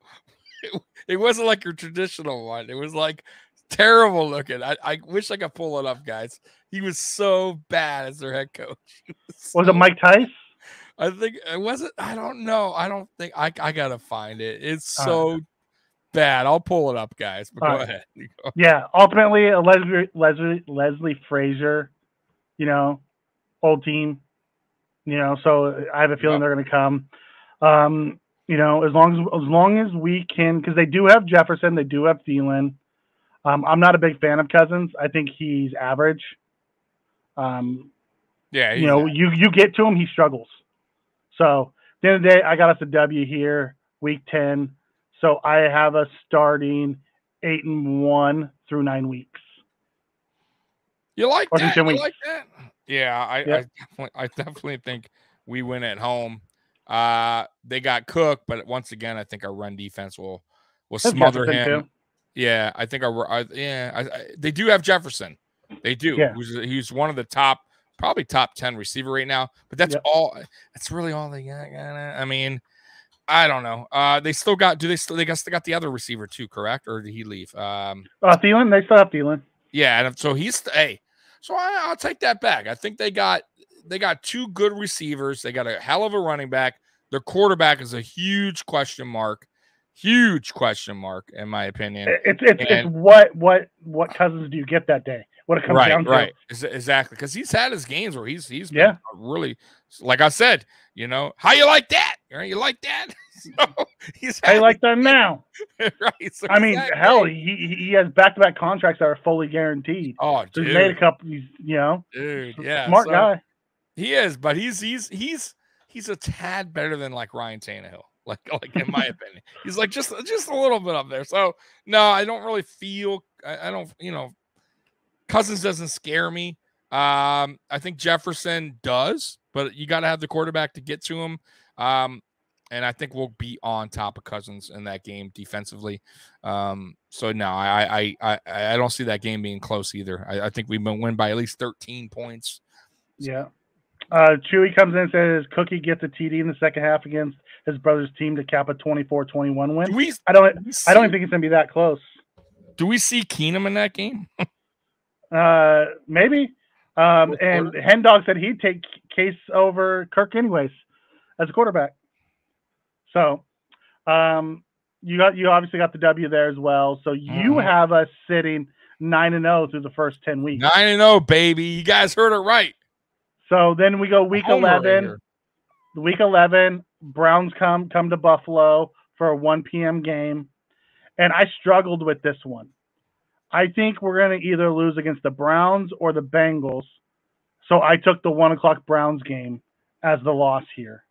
it wasn't like your traditional one. It was like terrible looking. I wish I could pull it up, guys. He was so bad as their head coach. Was it Mike Tice? I think it wasn't. I don't know. I don't think I gotta find it. It's so bad. I'll pull it up, guys. But go ahead. Yeah, ultimately, Leslie Frazier, old team. So I have a feeling they're going to come. As long as we can, because they do have Jefferson, they do have Thielen. I'm not a big fan of Cousins. I think he's average. You get to him, he struggles. So at the end of the day, I got us a W here, week 10. So I have us starting 8-1 through 9 weeks. You like that? You like that? Yeah, I definitely think we win at home. They got cooked, but once again, I think our run defense will smother him. Too. Yeah, I think they do have Jefferson. They do. Yeah. He's one of the probably top 10 receiver right now. But that's all. That's really all they got. I mean, I don't know. They still got. They still got the other receiver too, correct? Or did he leave? Thielen. They still have Thielen. Yeah, and so he's So I'll take that back. I think they got 2 good receivers. They got a hell of a running back. Their quarterback is a huge question mark. Huge question mark, in my opinion. It's what Cousins do you get that day? What it comes down to. Right. Exactly. Because he's had his games where he's been really, like I said, how you like that? You like that? So how you like that now? Right. So I mean, hell, he has back-to-back contracts that are fully guaranteed. Oh, dude. So he's made a couple. Dude, yeah, smart guy. He is, but he's a tad better than like Ryan Tannehill. Like in my opinion, he's like just a little bit up there. So no, I don't really feel. I don't. Cousins doesn't scare me. I think Jefferson does, but you got to have the quarterback to get to him. And I think we'll be on top of Cousins in that game defensively. So no, I don't see that game being close either. I think we win by at least 13 points. Yeah. Chewy comes in and says Cookie gets a TD in the second half against his brother's team to cap a 24-21 win. I don't think it's going to be that close. Do we see Keenum in that game? Maybe. And Hen Dog said he'd take Case over Kirk anyways as a quarterback. So you obviously got the W there as well. So you have us sitting 9-0 through the first 10 weeks. 9-0, baby. You guys heard it right. So then we go week 11. Week 11, Browns come to Buffalo for a 1 p.m. game, and I struggled with this one. I think we're going to either lose against the Browns or the Bengals, so I took the 1 o'clock Browns game as the loss here.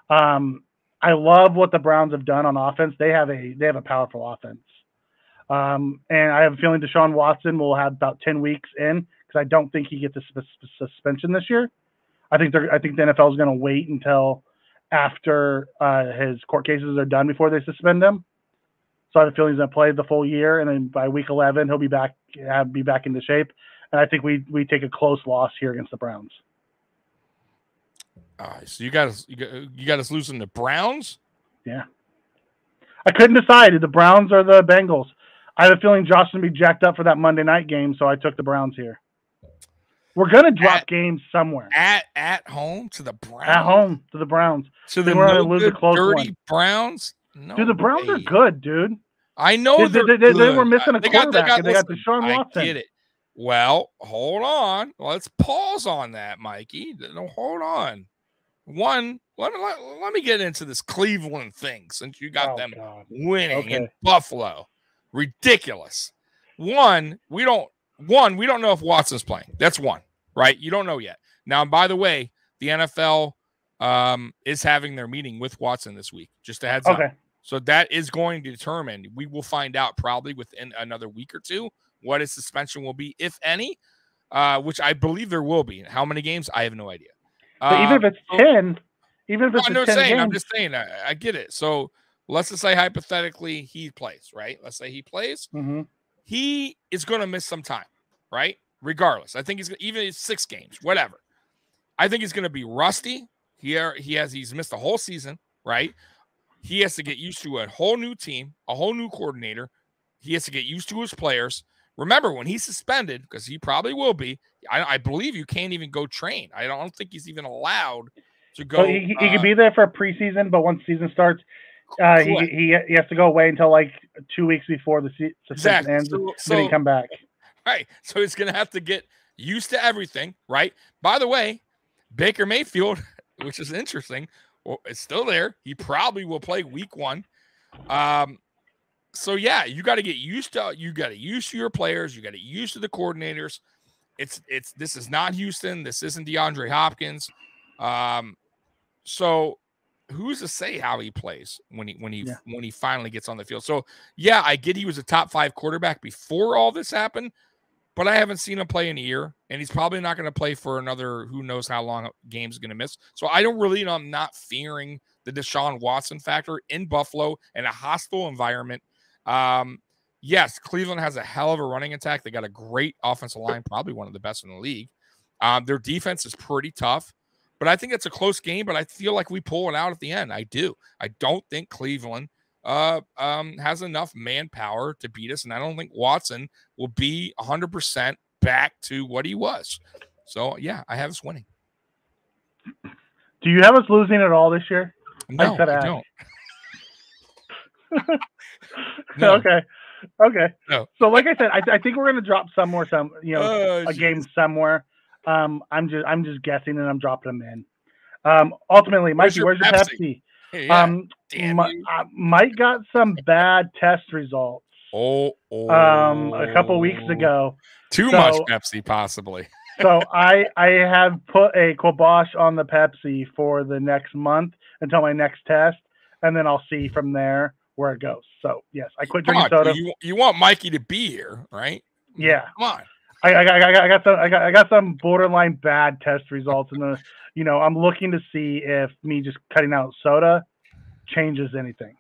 I love what the Browns have done on offense. They have a powerful offense, and I have a feeling Deshaun Watson will have about 10 weeks in because I don't think he gets a suspension this year. I think the NFL is going to wait until after his court cases are done before they suspend him. So I have a feeling he's going to play the full year, and then by week 11 he'll be back into shape. And I think we take a close loss here against the Browns. All right, so you got us losing the Browns? Yeah, I couldn't decide the Browns or the Bengals. I have a feeling Josh is going to be jacked up for that Monday night game, so I took the Browns here. We're going to drop games somewhere. At home to the Browns? At home to the Browns. So the dirty Browns? No, dude, the Browns are good, dude. I know they were missing a quarterback, and they got Deshaun Watson. I get it. Well, hold on. Let's pause on that, Mikey. No, hold on. One, let me get into this Cleveland thing since you got them winning in Buffalo. Ridiculous. One, we don't know if Watson's playing. That's one, right? You don't know yet. Now, by the way, the NFL is having their meeting with Watson this week. Just a heads up. So that is going to determine. We will find out probably within another week or two what his suspension will be, if any, which I believe there will be. How many games? I have no idea. But even if it's 10, even if it's 10 games. I'm just saying, I get it. So let's just say hypothetically he plays, right? Let's say he plays. Mm-hmm. He is going to miss some time, right? Regardless. I think even 6 games, whatever. I think he's going to be rusty. He's missed a whole season, right? He has to get used to a whole new team, a whole new coordinator. He has to get used to his players. Remember, when he's suspended, because he probably will be, I believe you can't even go train. I don't think he's even allowed to go. So he can be there for a preseason, but once the season starts, he has to go away until like 2 weeks before the season ends. Then he come back. Right. So he's going to have to get used to everything, right? By the way, Baker Mayfield, which is interesting, it's still there. He probably will play week 1. So yeah, you got to get used to your players. You got to get used to the coordinators. This is not Houston. This isn't DeAndre Hopkins. So who's to say how he plays when he finally gets on the field? So yeah, I get he was a top 5 quarterback before all this happened, but I haven't seen him play in a year, and he's probably not going to play for another who knows how long games going to miss. So I'm not fearing the Deshaun Watson factor in Buffalo in a hostile environment. Yes, Cleveland has a hell of a running attack. They got a great offensive line, probably one of the best in the league. Their defense is pretty tough, but I think it's a close game, but I feel like we pull it out at the end. I do. I don't think Cleveland has enough manpower to beat us, and I don't think Watson will be 100% back to what he was. So, yeah, I have us winning. Do you have us losing at all this year? No, I don't. No. Okay. No. So, like I said, I think we're going to drop a game somewhere. I'm just guessing, and I'm dropping them in. Ultimately, Mikey, where's your Pepsi? Yeah, Mike got some bad test results. A couple weeks ago. Too much Pepsi, possibly. So I have put a kibosh on the Pepsi for the next month until my next test, and then I'll see from there where it goes. So yes, I quit drinking soda. You want Mikey to be here, right? Yeah. Come on. I got some borderline bad test results, and I'm looking to see if me just cutting out soda changes anything.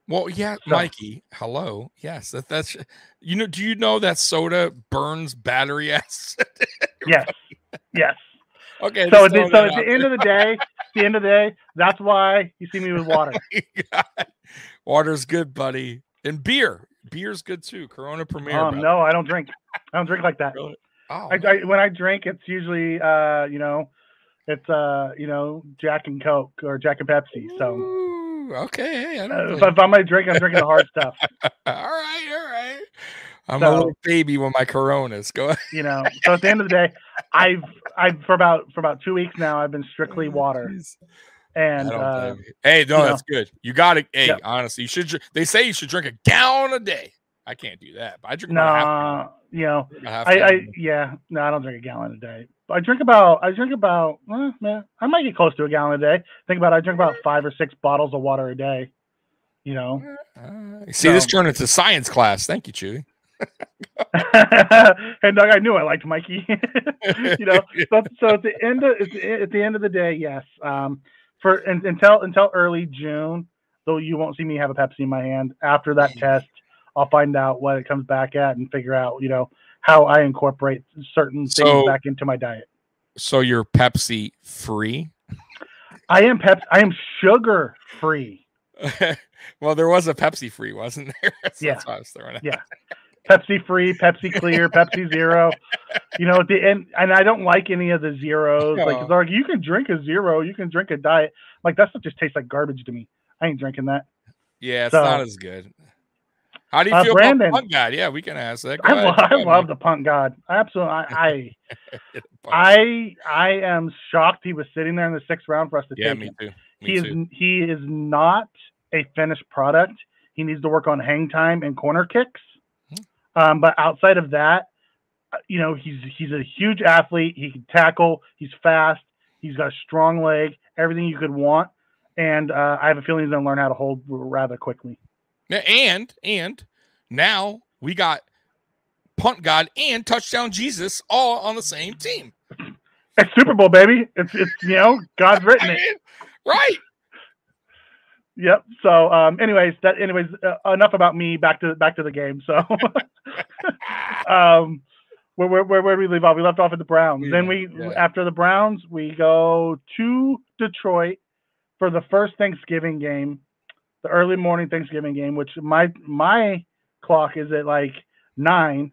Well, yeah, so, Mikey. Hello. Yes, that's do you know that soda burns battery acid? Yes. Yes. Okay. So at the end of the day, that's why you see me with water. Water's good, buddy, and beer's good too. Corona Premier. Oh no, I don't drink. I don't drink like that. Really? Oh, when I drink, it's usually Jack and Coke or Jack and Pepsi. So. Ooh, okay. If I'm gonna drink, I'm drinking the hard stuff. All right. I'm a little baby with my Coronas. Go ahead. You know, so at the end of the day, I've for about 2 weeks now, I've been strictly water. And I don't blame you. Hey, no, that's good. You got to. Hey, honestly, you should. They say you should drink a gallon a day. I can't do that, but I drink about half a gallon. You know, I don't drink a gallon a day. I drink about, man, I might get close to a gallon a day. Think about it, I drink about 5 or 6 bottles of water a day. You know, see, this turned into science class. Thank you, Chewy. And Doug, I knew I liked Mikey. You know, so at the end of the day, yes. Until early June, though, you won't see me have a Pepsi in my hand. After that test, I'll find out what it comes back at and figure out, you know, how I incorporate certain things back into my diet. So you're Pepsi free? I am sugar free. Well, there was a Pepsi free, wasn't there? That's why I was throwing it. Yeah. Pepsi free, Pepsi clear, Pepsi zero. You know, at the end, and I don't like any of the zeros. Like, they're like, you can drink a zero, you can drink a diet. Like, that stuff just tastes like garbage to me. I ain't drinking that. Yeah, it's not as good. How do you feel about the Punt God? Yeah, we can ask that. I love the Punt God. Absolutely. I am shocked he was sitting there in the 6th round for us to take him. Me too. He is not a finished product. He needs to work on hang time and corner kicks. But outside of that, you know, he's a huge athlete. He can tackle. He's fast. He's got a strong leg. Everything you could want. And I have a feeling he's going to learn how to hold rather quickly. And now we got Punt God and Touchdown Jesus all on the same team. It's Super Bowl, baby. It's you know, God's written it. Right. Yep. So anyways, enough about me. Back to the game. So where we leave off? We left off at the Browns. Then after the Browns, we go to Detroit for the first Thanksgiving game, the early morning Thanksgiving game, which my clock is at like 9.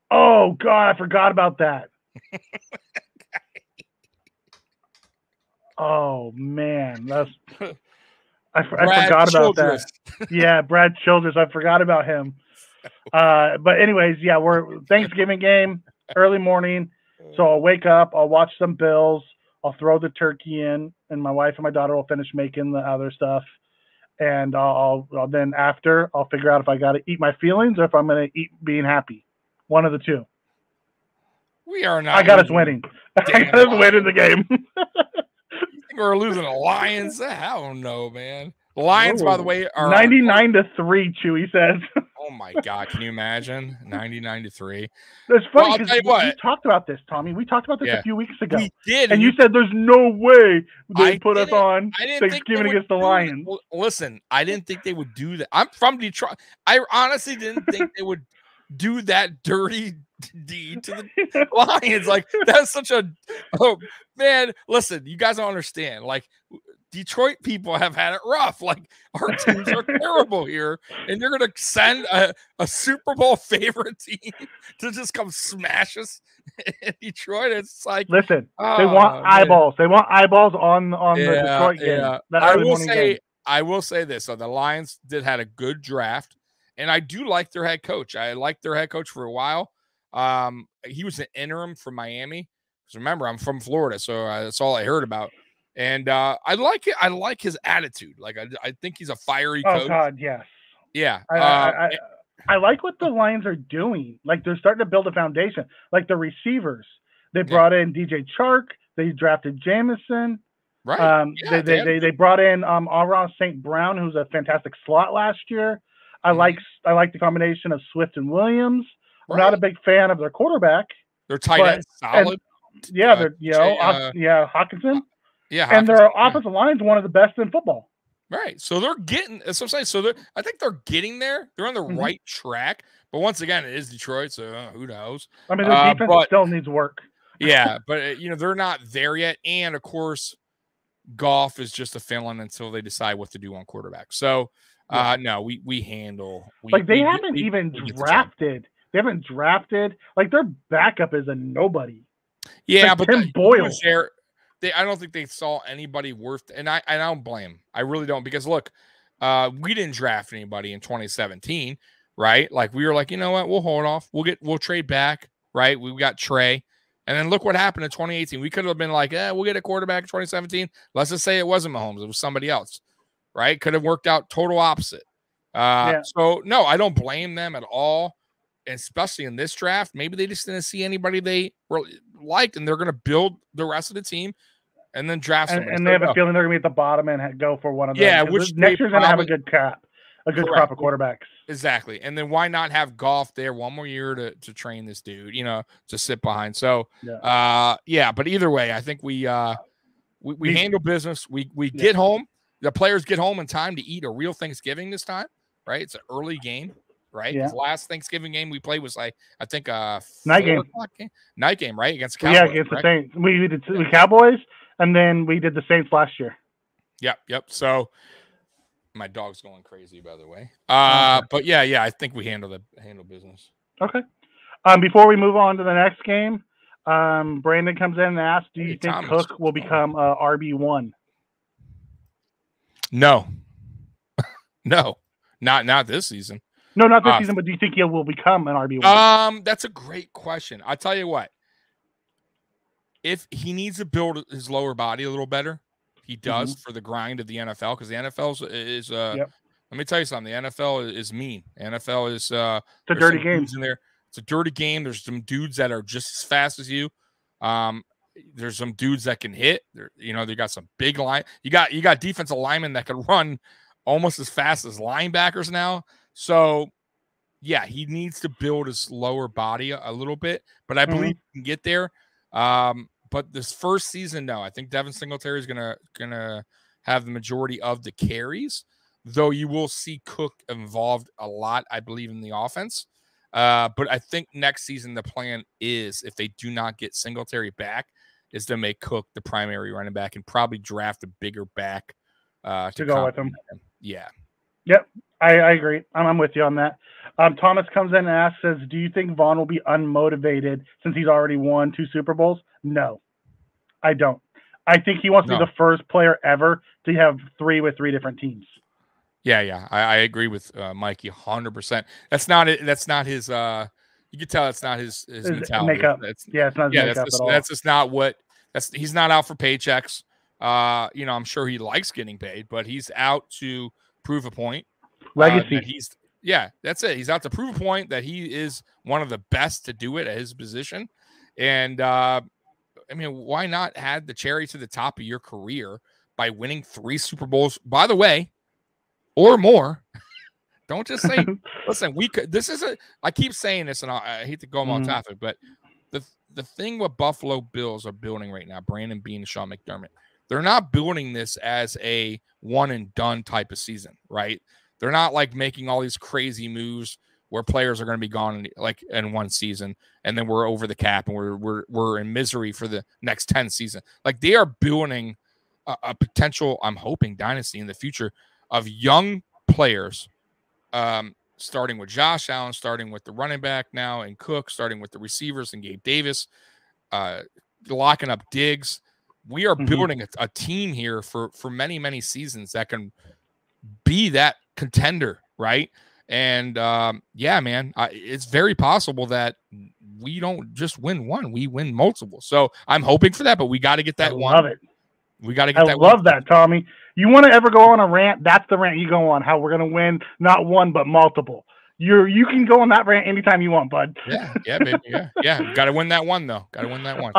Oh God, I forgot about that. Oh man, I forgot about that. Yeah, Brad Childress. I forgot about him. But anyways, yeah, we're Thanksgiving game, early morning. So I'll wake up, I'll watch some Bills, I'll throw the turkey in, and my wife and my daughter will finish making the other stuff. And I'll then after I'll figure out if I got to eat my feelings or if I'm going to eat being happy. One of the two. We are not. I got us winning. I got us winning the game. We're losing the Lions. I don't know, man. The Lions, by the way, are 99-3. Chewy says. Oh my God, can you imagine 99-3? It's funny because we talked about this, Tommy. We talked about this a few weeks ago. We did, and you said there's no way they put us on Thanksgiving against the Lions. Listen, I didn't think they would do that. I'm from Detroit. I honestly didn't think they would do that dirty deed to the Lions. Like, that's such a man. Listen, you guys don't understand. Like, Detroit people have had it rough. Like, our teams are terrible here, and they're gonna send a Super Bowl favorite team to just come smash us in Detroit. It's like, listen, they want eyeballs. They want eyeballs on the Detroit game. Yeah. I will say this: so the Lions had a good draft, and I do like their head coach. I liked their head coach for a while. He was an interim from Miami. Because remember, I'm from Florida, so that's all I heard about. And I like it. I like his attitude. Like, I think he's a fiery coach. Oh God, yes. Yeah. I like what the Lions are doing. Like, they're starting to build a foundation. Like the receivers, they brought in DJ Chark. They drafted Jamison. Right. They brought in Amon St. Brown, who's a fantastic slot last year. I like the combination of Swift and Williams. I'm not a big fan of their quarterback. Their tight end solid. Hawkinson. Yeah, and their offensive line is one of the best in football. Right. So they're getting. That's what I'm saying. So I think they're getting there. They're on the right track. But once again, it is Detroit, so who knows? I mean, their defense still needs work. Yeah, but they're not there yet. And of course, Goff is just a fill-in until they decide what to do on quarterback. So no, we handle. They haven't even drafted. They haven't drafted. Like, their backup is a nobody. Yeah, but Tim Boyle. I don't think they saw anybody worth, and I don't blame them. I really don't, because look, we didn't draft anybody in 2017, right? Like we were like, you know what? We'll hold off. We'll trade back, right? We got Trey. And then look what happened in 2018. We could have been like, we'll get a quarterback in 2017. Let's just say it wasn't Mahomes. It was somebody else, right? Could have worked out total opposite. So, no, I don't blame them at all, especially in this draft. Maybe they just didn't see anybody they liked, and they're going to build the rest of the team and then draft somebody. And they have a feeling they're going to be at the bottom and go for one of them. Yeah, which next year's going to have a good crop of quarterbacks. Exactly. And then why not have Goff there one more year to train this dude, to sit behind. So, but either way, I think we handle business. We get home. The players get home in time to eat a real Thanksgiving this time, right? It's an early game, right? The last Thanksgiving game we played was I think night game, right? Against the Cowboys. Yeah, against the Saints. We did the Cowboys, and then we did the Saints last year. Yep. So my dog's going crazy, by the way. But I think we handle business. Okay. Before we move on to the next game, Brandon comes in and asks, "Do you think Cook will become RB1?" No, not this season. No, not this season. But do you think he will become an RB1? That's a great question. I'll tell you what. If he needs to build his lower body a little better, he does for the grind of the NFL, because the NFL is let me tell you something. The NFL is mean. The NFL is it's a dirty game in there. It's a dirty game. There's some dudes that are just as fast as you. There's some dudes that can hit. They got some big line. You got defensive linemen that can run almost as fast as linebackers now. So, yeah, he needs to build his lower body a little bit, but I believe he can get there. But this first season, no, I think Devin Singletary is gonna have the majority of the carries, though you will see Cook involved a lot, I believe, in the offense. But I think next season the plan is, if they do not get Singletary back, is to make Cook the primary running back and probably draft a bigger back to go with him. Yeah. Yep, I agree. I'm with you on that. Thomas comes in and says, "Do you think Vaughn will be unmotivated since he's already won 2 Super Bowls?" No, I don't. I think he wants to be the first player ever to have 3 with 3 different teams. Yeah. I agree with Mikey 100%. That's not it. That's not his. You can tell it's not his mentality. Makeup. It's not his makeup at all. That's just not what. He's not out for paychecks. I'm sure he likes getting paid, but he's out to prove a point. Legacy. That's it. He's out to prove a point that he is one of the best to do it at his position. And why not add the cherry to the top of your career by winning 3 Super Bowls, by the way, or more? Don't just say, listen, I keep saying this, and I hate to go on topic, but the thing what Buffalo Bills are building right now, Brandon Beane and Sean McDermott, they're not building this as a one and done type of season, right? They're not like making all these crazy moves where players are going to be gone in one season, and then we're over the cap and we're in misery for the next 10 season. Like, they are building a potential, I'm hoping, dynasty in the future of young players, starting with Josh Allen, starting with the running back now, and Cook, starting with the receivers and Gabe Davis, locking up Diggs. We are building a team here for many, many seasons that can be that contender, right? And man, it's very possible that we don't just win one, we win multiple. So I'm hoping for that, but we got to get that one. Love it. We got to get that one. I love that, Tommy. You want to ever go on a rant? That's the rant you go on, how we're going to win not one, but multiple. You can go on that rant anytime you want, bud. Yeah, baby. Yeah. Got to win that one, though. Got to win that one.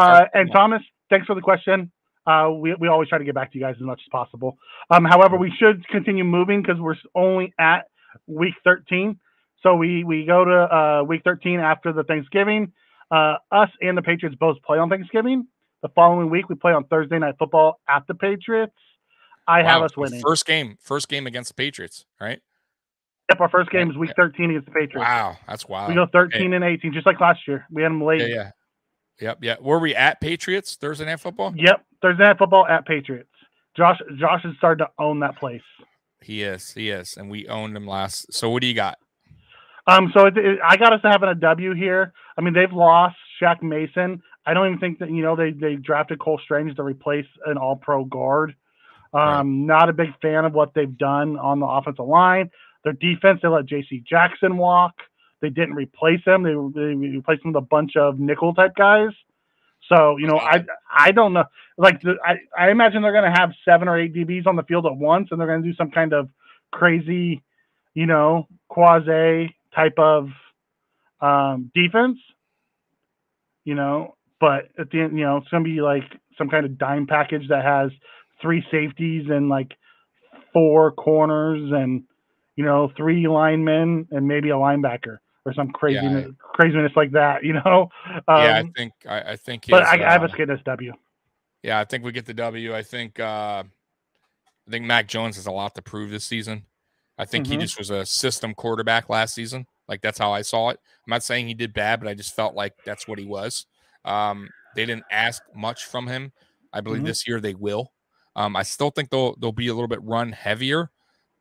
Thomas, thanks for the question. We always try to get back to you guys as much as possible. However, we should continue moving because we're only at week 13. So we go to week 13 after the Thanksgiving. Us and the Patriots both play on Thanksgiving. The following week, we play on Thursday Night Football at the Patriots. I have us winning. First game against the Patriots, right? Yep, our first game is week 13 against the Patriots. Wow, that's wild. We go 13 and 18, just like last year. We had them late. Yeah. Yep. Were we at Patriots Thursday Night Football? Yep, Thursday Night Football at Patriots. Josh has started to own that place. He is, and we owned him last. So what do you got? So I got us having a W here. I mean, they've lost Shaq Mason. I don't even think that they drafted Cole Strange to replace an All-Pro guard. Right. Not a big fan of what they've done on the offensive line. Their defense, they let J.C. Jackson walk. They didn't replace him. They replaced him with a bunch of nickel type guys. So, I don't know. Like, I imagine they're going to have 7 or 8 DBs on the field at once, and they're going to do some kind of crazy, quasi type of defense, but at the end, it's going to be like some kind of dime package that has 3 safeties and like 4 corners and, 3 linemen and maybe a linebacker or some craziness like that, I think. But I have us get this W. Yeah, I think we get the W. I think Mac Jones has a lot to prove this season. I think he just was a system quarterback last season. Like, that's how I saw it. I'm not saying he did bad, but I just felt like that's what he was. They didn't ask much from him. I believe this year they will. I still think they'll be a little bit run heavier,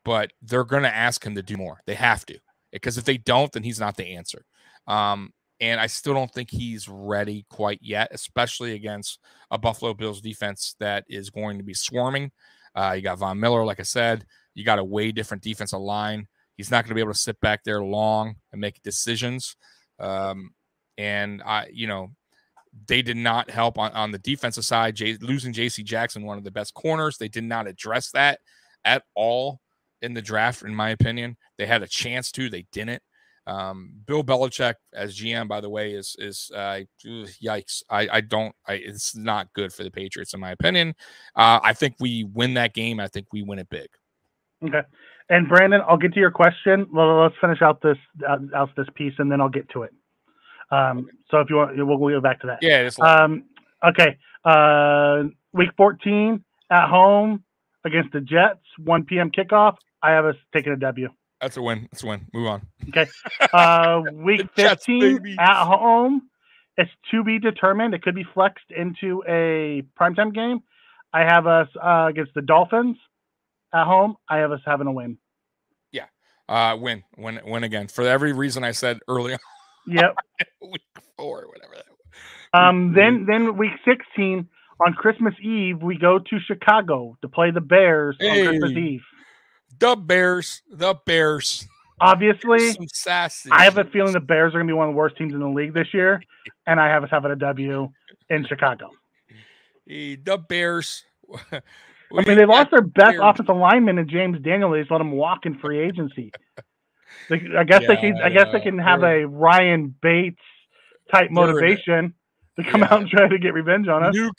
but they're going to ask him to do more. They have to, because if they don't, then he's not the answer. And I still don't think he's ready quite yet, especially against a Buffalo Bills defense that is going to be swarming. You got Von Miller, like I said. You got a way different defensive line. He's not going to be able to sit back there long and make decisions. And they did not help on the defensive side. Losing J.C. Jackson, one of the best corners, they did not address that at all in the draft, in my opinion. They had a chance to, they didn't. Bill Belichick as GM, by the way, is yikes. It's not good for the Patriots, in my opinion. I think we win that game. I think we win it big. Okay. And Brandon, I'll get to your question. Well, let's finish out this piece, and then I'll get to it. So if you want, we'll go back to that. Yeah. Okay. Week 14 at home against the Jets, 1 p.m. kickoff. I have us taking a W. That's a win. Move on. Okay. Week 15 at home. It's to be determined. It could be flexed into a primetime game. I have us against the Dolphins at home. I have us having a win. Yeah. Win again. For every reason I said earlier. Yep. Week 4, whatever that was. Then week 16 on Christmas Eve, we go to Chicago to play the Bears on Christmas Eve. The Bears. Obviously, some sassy. I have a feeling the Bears are going to be one of the worst teams in the league this year, and I have us having a W in Chicago. The Bears. They lost their best offensive lineman in James Daniel. They just let him walk in free agency. I guess they can have a Ryan Bates type motivation to come out and try to get revenge on us. New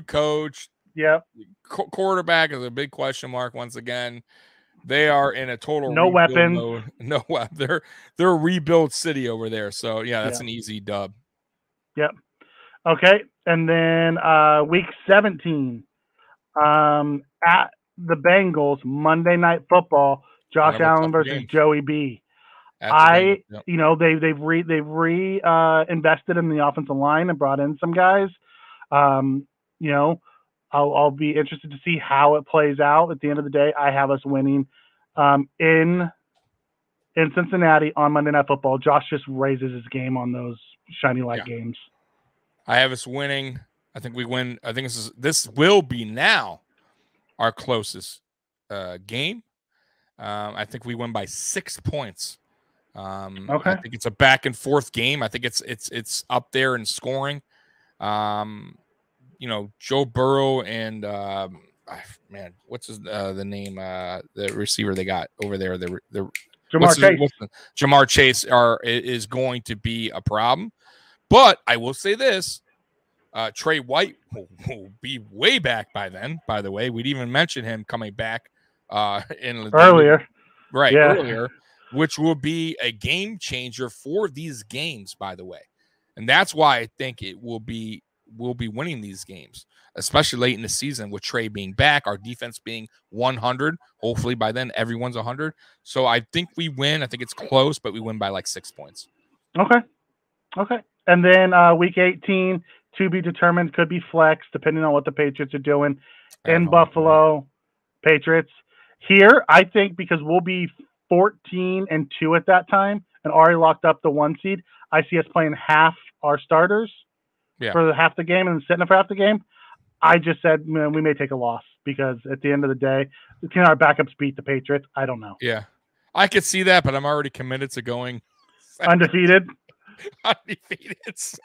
coach. Yep. Quarterback is a big question mark once again. They are in a total no weapons. Mode. No weapon. They're a rebuild city over there. So that's an easy dub. Yep. Okay. And then week 17 at the Bengals, Monday Night Football, Josh Allen versus Joey B. They've invested in the offensive line and brought in some guys. I'll be interested to see how it plays out. At the end of the day, I have us winning in Cincinnati on Monday Night Football. Josh just raises his game on those shiny light games. I have us winning. I think we win. I think this will be now our closest game. I think we win by 6 points. Okay. I think it's a back and forth game. I think it's up there in scoring. Joe Burrow and what's the name? The receiver they got over there. Jamar Chase. is going to be a problem. But I will say this: Trey White will be way back by then. By the way, we'd even mention him coming back earlier, earlier, which will be a game changer for these games. By the way, and that's why I think we'll be winning these games, especially late in the season with Trey being back, our defense being 100. Hopefully by then everyone's 100. So I think we win. I think it's close, but we win by like 6 points. Okay. And then week 18 to be determined, could be flex depending on what the Patriots are doing in Buffalo. Patriots here, I think, because we'll be 14-2 at that time and already locked up the 1 seed. I see us playing half our starters. For half the game and sitting for half the game. I just said, we may take a loss because at the end of the day, can our backups beat the Patriots? I don't know. Yeah. I could see that, but I'm already committed to going undefeated. Undefeated. So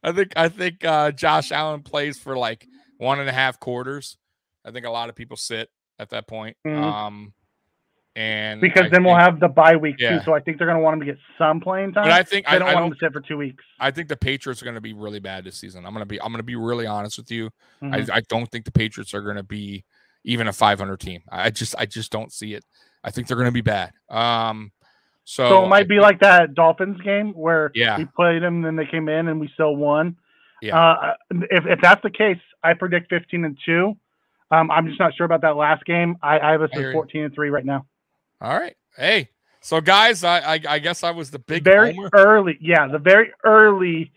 I think Josh Allen plays for like 1.5 quarters. I think a lot of people sit at that point. And because then we'll have the bye week too. So I think they're going to want him to get some playing time. But I think they don't want him to sit for 2 weeks. I think the Patriots are going to be really bad this season. I'm going to be really honest with you. I don't think the Patriots are going to be even a 500 team. I just don't see it. I think they're going to be bad. So it might be like that Dolphins game where we played them and then they came in and we still won. Yeah. If that's the case, I predict 15-2. I'm just not sure about that last game. I have us as 14-3 right now. All right. Hey, so guys, I guess I was the big homer. Early. Yeah, the very early.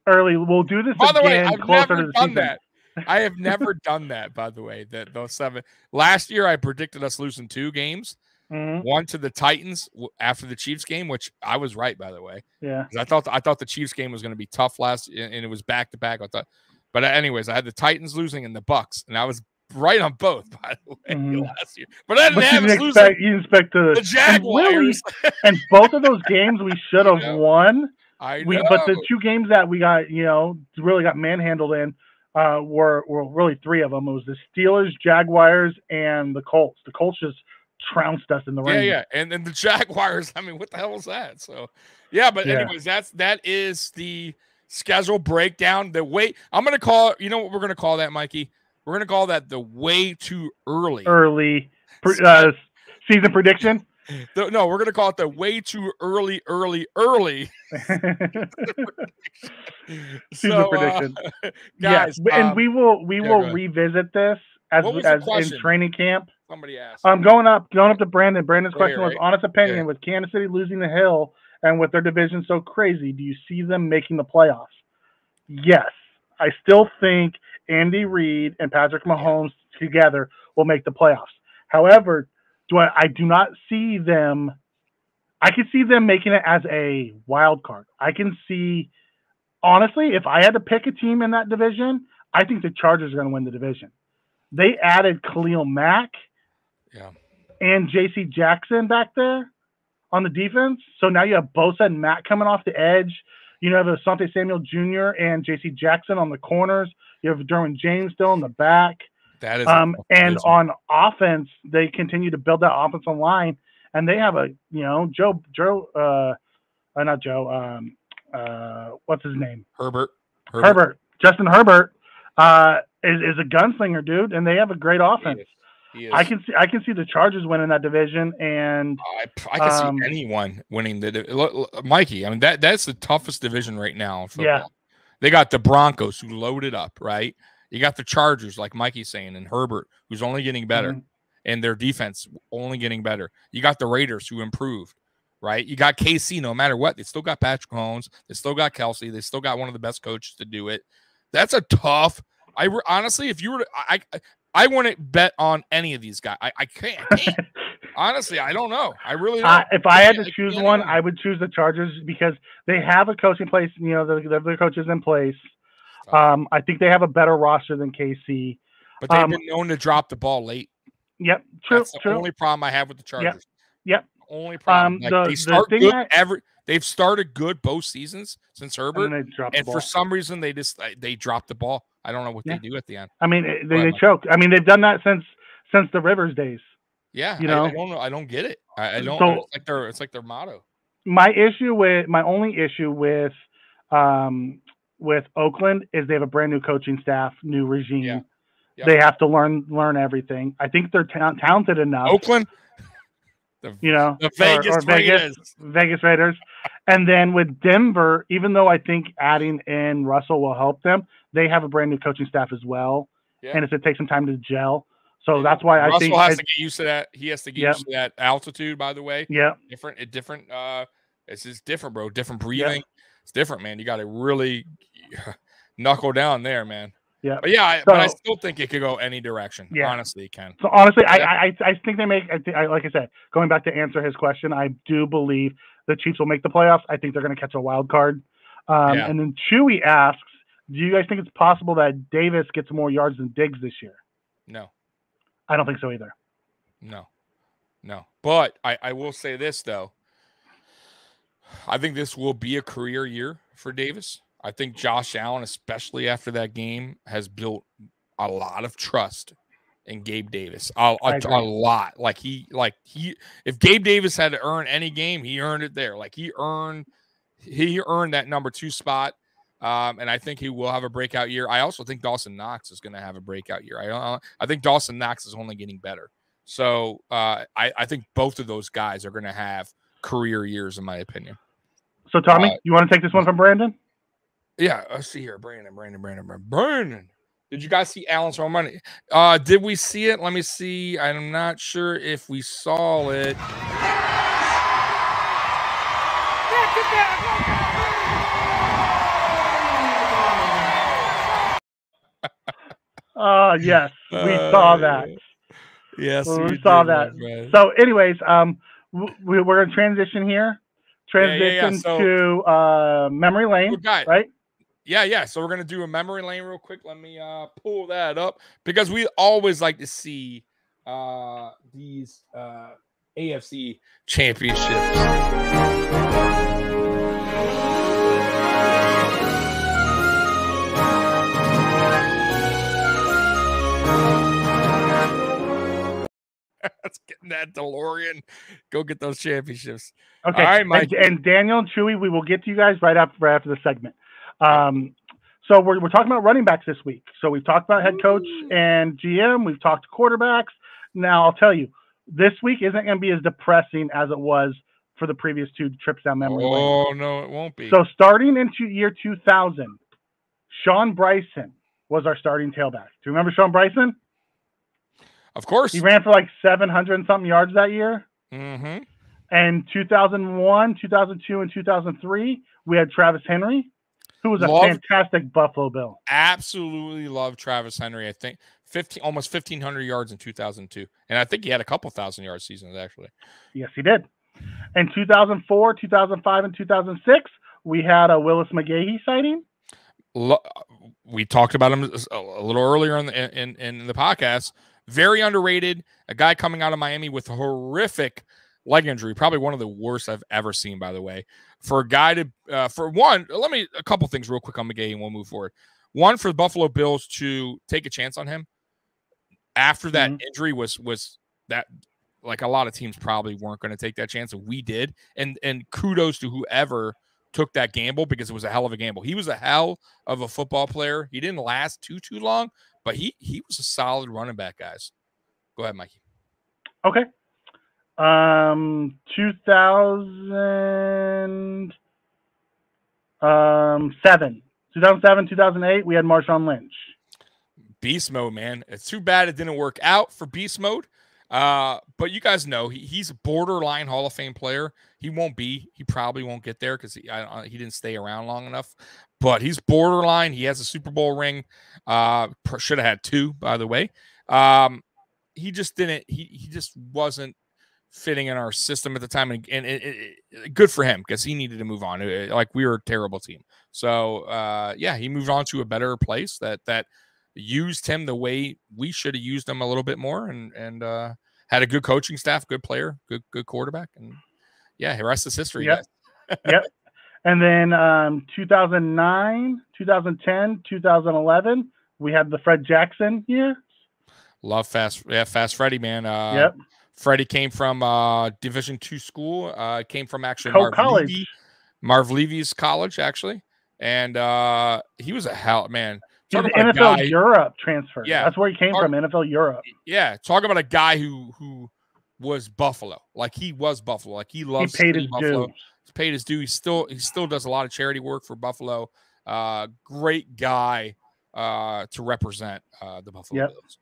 We'll do this by again the way, I've closer never to the done season. that. I have never done that, by the way. Those 7 last year, I predicted us losing 2 games. One to the Titans after the Chiefs game, which I was right, by the way. Yeah, I thought the Chiefs game was going to be tough and it was back to back. But anyways, I had the Titans losing and the Bucks, and I was right on both, by the way, last year. But I didn't have us losing. You expect the Jaguars, and both of those games we should have won. I know. But the 2 games that we got, really got manhandled in, were really 3 of them. It was the Steelers, Jaguars, and the Colts. The Colts just trounced us in the rain. Yeah. And then the Jaguars, I mean, what the hell was that? So, anyways, that is the schedule breakdown. The way I'm going to call, you know what we're going to call that, Mikey? We're going to call that the way too early. Season prediction? No, we're going to call it the way too early. Season prediction. Guys, and we will revisit this as in training camp. Somebody asked. Going up to Brandon. Brandon's question was honest opinion with Kansas City losing the Hill and with their division so crazy, do you see them making the playoffs? Yes. I still think Andy Reid and Patrick Mahomes together will make the playoffs. However, I do not see them. I can see them making it as a wild card. I can see, honestly, if I had to pick a team in that division, I think the Chargers are going to win the division. They added Khalil Mack and J.C. Jackson back there on the defense. So now you have Bosa and Matt coming off the edge. You have Asante Samuel Jr. and J.C. Jackson on the corners. You have Derwin James still in the back. That is and on offense, they continue to build that offensive line, and they have what's his name? Herbert. Justin Herbert is a gunslinger, dude, and they have a great offense. He is. I can see the Chargers winning that division, and I can see anyone winning Mikey. I mean that's the toughest division right now in football. Yeah. They got the Broncos who loaded up, right? You got the Chargers, like Mikey's saying, and Herbert, who's only getting better, and their defense only getting better. You got the Raiders who improved, right? You got KC, no matter what. They still got Patrick Mahomes. They still got Kelsey. They still got one of the best coaches to do it. That's a tough. Honestly, if you were to, I wouldn't bet on any of these guys. I can't. Honestly, I don't know. I really don't. If I had to choose one, I would choose the Chargers because they have a coaching place. The coaches in place. I think they have a better roster than KC. But they've been known to drop the ball late. Yep, true. That's the only problem I have with the Chargers. Yep. Only problem. They start good they've started good both seasons since Herbert, and for some reason they drop the ball. I don't know what they do at the end. I mean, they choke. I mean, they've done that since the Rivers days. Yeah, I don't know. I don't get it. I don't. So, it's like their motto. My only issue with Oakland is they have a brand new coaching staff, new regime. Yeah. Yep. They have to learn everything. I think they're talented enough. Oakland, the Vegas Raiders. And then with Denver, even though I think adding in Russell will help them, they have a brand new coaching staff as well. Yeah. And it's going to take some time to gel. So that's why I think Russell has to get used to that. He has to get used to that altitude, by the way. Yeah. Different. It's just different, bro. Different breathing. Yeah. It's different, man. You got to really knuckle down there, man. Yeah. But but I still think it could go any direction. Yeah. Honestly, it can. So honestly, I think they make. Like I said, going back to answer his question, I do believe the Chiefs will make the playoffs. I think they're going to catch a wild card. And then Chewy asks, do you guys think it's possible that Davis gets more yards than Diggs this year? No. I don't think so either. No. No. But I will say this, though. I think this will be a career year for Davis. I think Josh Allen, especially after that game, has built a lot of trust in Gabe Davis. A lot. If Gabe Davis had to earn any game, he earned it there. Like he earned that number 2 spot. And I think he will have a breakout year. I also think Dawson Knox is going to have a breakout year. I think Dawson Knox is only getting better. So I think both of those guys are going to have career years, in my opinion. So, Tommy, you want to take this one from Brandon? Yeah, let's see here. Brandon. Did you guys see Allen's home run? Did we see it? Let me see. I'm not sure if we saw it. Yes, we saw that. Yes, we saw that. So, anyways, we're going to transition here. To memory lane, right? Yeah. So we're going to do a memory lane real quick. Let me pull that up because we always like to see these AFC championships. Let's get in that DeLorean. Go get those championships. Okay. All right, Mike. And Daniel and Chewy, we will get to you guys right after the segment. So we're talking about running backs this week. So we've talked about head coach and GM. We've talked quarterbacks. Now I'll tell you, this week isn't going to be as depressing as it was for the previous 2 trips down memory lane. Oh, no, it won't be. So starting into year 2000, Sean Bryson was our starting tailback. Do you remember Sean Bryson? Of course. He ran for like 700 and something yards that year. Mm-hmm. And 2001, 2002, and 2003, we had Travis Henry, who was a fantastic Buffalo Bill. Absolutely love Travis Henry. I think almost 1,500 yards in 2002. And I think he had a couple 1,000-yard seasons, actually. Yes, he did. In 2004, 2005, and 2006, we had a Willis McGahee sighting. We talked about him a little earlier in the podcast. Very underrated. A guy coming out of Miami with a horrific leg injury, probably one of the worst I've ever seen, by the way. For a guy to, a couple things real quick on McGahee and we'll move forward. One, for the Buffalo Bills to take a chance on him after that injury was that, like, a lot of teams probably weren't going to take that chance, and we did. And kudos to whoever took that gamble, because it was a hell of a gamble. He was a hell of a football player. He didn't last too long, but he was a solid running back, guys. Go ahead, Mikey. Okay. 2007, 2008, we had Marshawn Lynch. Beast mode, man. It's too bad it didn't work out for beast mode. But you guys know he's a borderline Hall of Fame player. He probably won't get there because he didn't stay around long enough. But he's borderline. He has a Super Bowl ring. Should have had 2, by the way. He just didn't. He just wasn't fitting in our system at the time, and good for him because he needed to move on. Like, we were a terrible team. So he moved on to a better place that used him the way we should have used him a little bit more, and had a good coaching staff, good player, good quarterback, and the rest is history. Yep. Yep. And then 2009, 2010, 2011, we had the Fred Jackson year. Love Fast Freddie, man. Yep. Freddie came from Division II school. Came from actually Marv Levy's college, actually, and he was a hell, man. He's an NFL Europe transfer. Yeah, that's where he came from, NFL Europe. Yeah, talk about a guy who was Buffalo. Like, he was Buffalo. Like, he loves. He paid his Buffalo. due. He paid his due. He still does a lot of charity work for Buffalo. Great guy to represent the Buffalo Bills.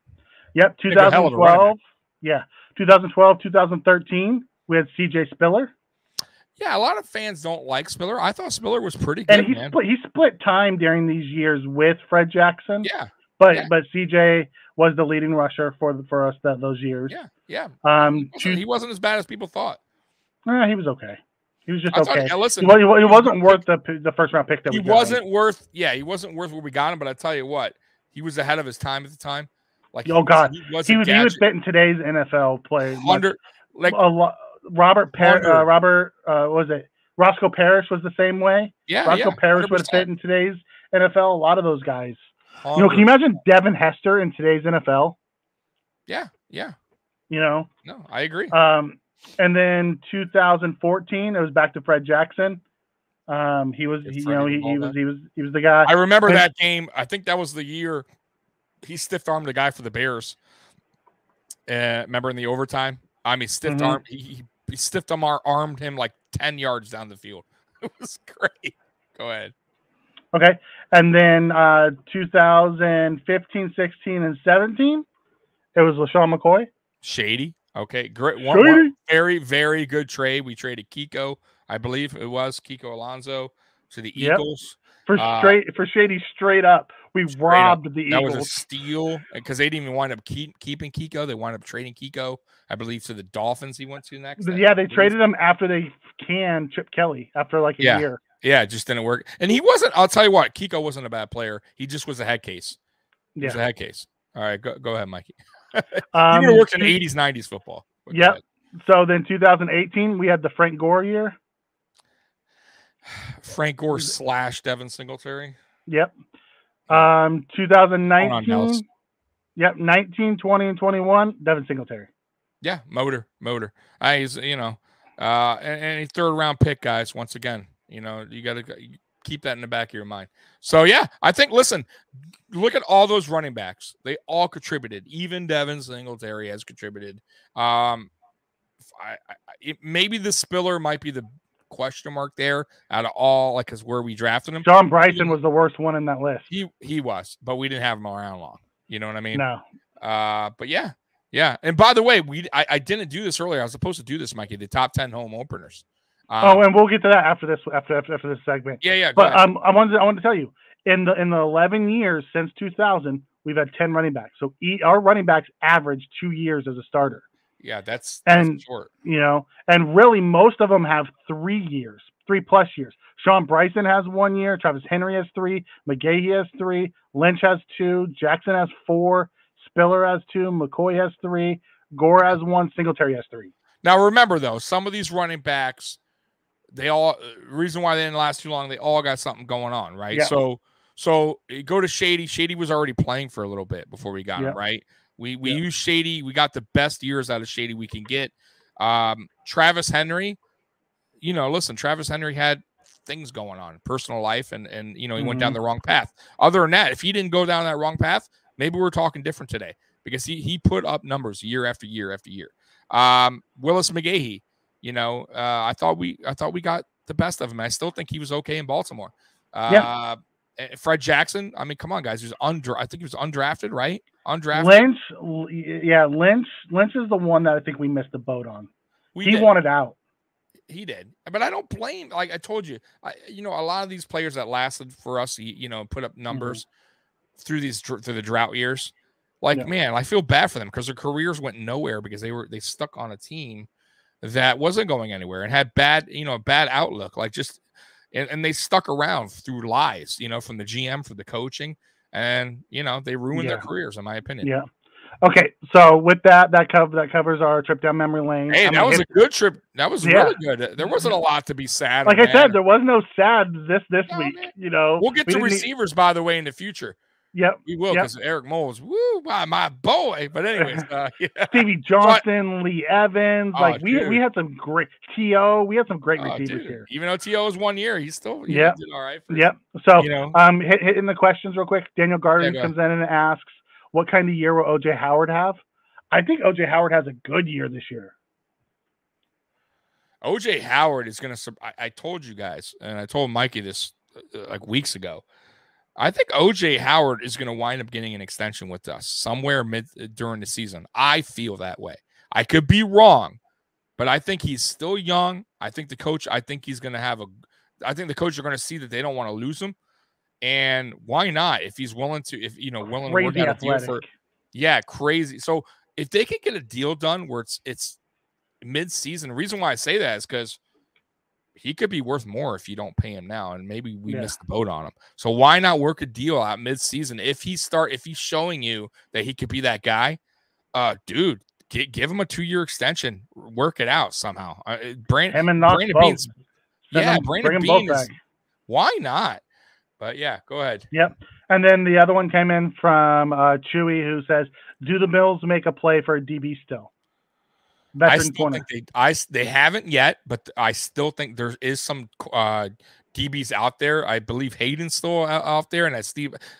Yep, 2012. Yeah, 2012, 2013, we had C.J. Spiller. Yeah, a lot of fans don't like Spiller. I thought Spiller was pretty good, and he split time during these years with Fred Jackson. Yeah, but C.J. was the leading rusher for us those years. Yeah. He wasn't as bad as people thought. He was okay. He was just okay. Listen, he wasn't worth the first round pick that we got. He wasn't worth where we got him. But I tell you what, he was ahead of his time at the time. Like, he was fit in today's NFL play. Like Robert was it Roscoe Parrish was the same way. Yeah, Roscoe Parrish 100%. would have fit in today's NFL. A lot of those guys. 100%. You know, can you imagine Devin Hester in today's NFL? Yeah. You know. No, I agree. And then 2014, it was back to Fred Jackson. He was the guy. I remember that game. I think that was the year he stiff armed the guy for the Bears. Remember in the overtime? I mean, stiff armed. He stiff armed him like 10 yards down the field. It was great. Go ahead. Okay, and then 2015, 16, and 17, it was LaShawn McCoy. Shady. Okay, great. One very, very good trade. We traded Kiko, I believe it was Kiko Alonso, to the Eagles. For Shady, straight up. We robbed the Eagles. That was a steal because they didn't even wind up keeping Kiko. They wound up trading Kiko, I believe, to the Dolphins he went to next. Yeah, they traded him after they canned Chip Kelly after like a year. Yeah, it just didn't work. And he wasn't, I'll tell you what, Kiko wasn't a bad player. He just was a head case. He was a head case. All right, go ahead, Mikey. He would have worked in 80s, 90s football. Yep. So then 2018, we had the Frank Gore year. Frank Gore / Devin Singletary. Yep. 2019. Yep. 19, 20, and 21, Devin Singletary. Yeah, motor. He's, and a third round pick, guys, once again. You know, you got to keep that in the back of your mind. So, yeah, I think, listen, look at all those running backs. They all contributed. Even Devin Singletary has contributed. Maybe the Spiller might be the question mark there out of all, like, because where we drafted him. John Bryson was the worst one in that list. He was, but we didn't have him around long. You know what I mean? No. But, yeah. And by the way, I didn't do this earlier. I was supposed to do this, Mikey, the top 10 home openers. And we'll get to that after this segment. Yeah. But I wanted to tell you, in the 11 years since 2000, we've had 10 running backs. So our running backs average 2 years as a starter. Yeah, that's short. You know, and really most of them have 3 years, 3+ years. Sean Bryson has 1 year. Travis Henry has 3. McGahee has 3. Lynch has 2. Jackson has 4. Spiller has 2. McCoy has 3. Gore has 1. Singletary has 3. Now remember though, some of these running backs, they all reason why they didn't last too long. They all got something going on, right? Yeah. So you go to Shady. Shady was already playing for a little bit before we got him, right? We used Shady. We got the best years out of Shady we can get. Travis Henry, listen, Travis Henry had things going on, personal life, and he went down the wrong path. Other than that, if he didn't go down that wrong path, maybe we're talking different today because he put up numbers year after year after year. Willis McGahee. I thought we got the best of him. I still think he was okay in Baltimore. Fred Jackson. I mean, come on, guys. I think he was undrafted, right? Undrafted. Lynch is the one that I think we missed the boat on. He wanted out. He did, but I don't blame. Like I told you, a lot of these players that lasted for us, put up numbers through the drought years. Man, I feel bad for them because their careers went nowhere because they stuck on a team that wasn't going anywhere and had bad outlook, and they stuck around through lies, from the GM, for the coaching, and they ruined their careers, in my opinion. Yeah. Okay, so with that covers our trip down memory lane. Hey, that was a good trip. That was really good. There wasn't a lot to be sad. Like I said, there was no sad this week. Man. We'll get to receivers, by the way, in the future. Yep. We will, because Eric Moles, my boy. But anyways, Stevie Johnson, Lee Evans, we had some great T.O. We had some great receivers here. Even though T.O. was 1 year, he still did all right. So hitting the questions real quick. Daniel Garden comes in and asks, what kind of year will O.J. Howard have? I think O.J. Howard has a good year this year. O.J. Howard is going to. I told you guys, and I told Mikey this like weeks ago. I think O.J. Howard is going to wind up getting an extension with us somewhere during the season. I feel that way. I could be wrong, but I think he's still young. I think the coach. I think he's going to have I think the coaches are going to see that they don't want to lose him, and why not? If he's willing to, willing to work out a deal for, crazy. So if they could get a deal done where it's mid-season, the reason why I say that is because he could be worth more if you don't pay him now, and maybe we missed the boat on him. So why not work a deal out mid-season if he's showing you that he could be that guy? Dude, give him a 2-year extension. Work it out somehow. Brandon Beane's. Brandon Beane is. Why not? But yeah, go ahead. Yep. And then the other one came in from Chewy, who says, "Do the Bills make a play for a DB still?" Veteran corner. They haven't yet, but I still think there is some DBs out there. I believe Hayden's still out there, and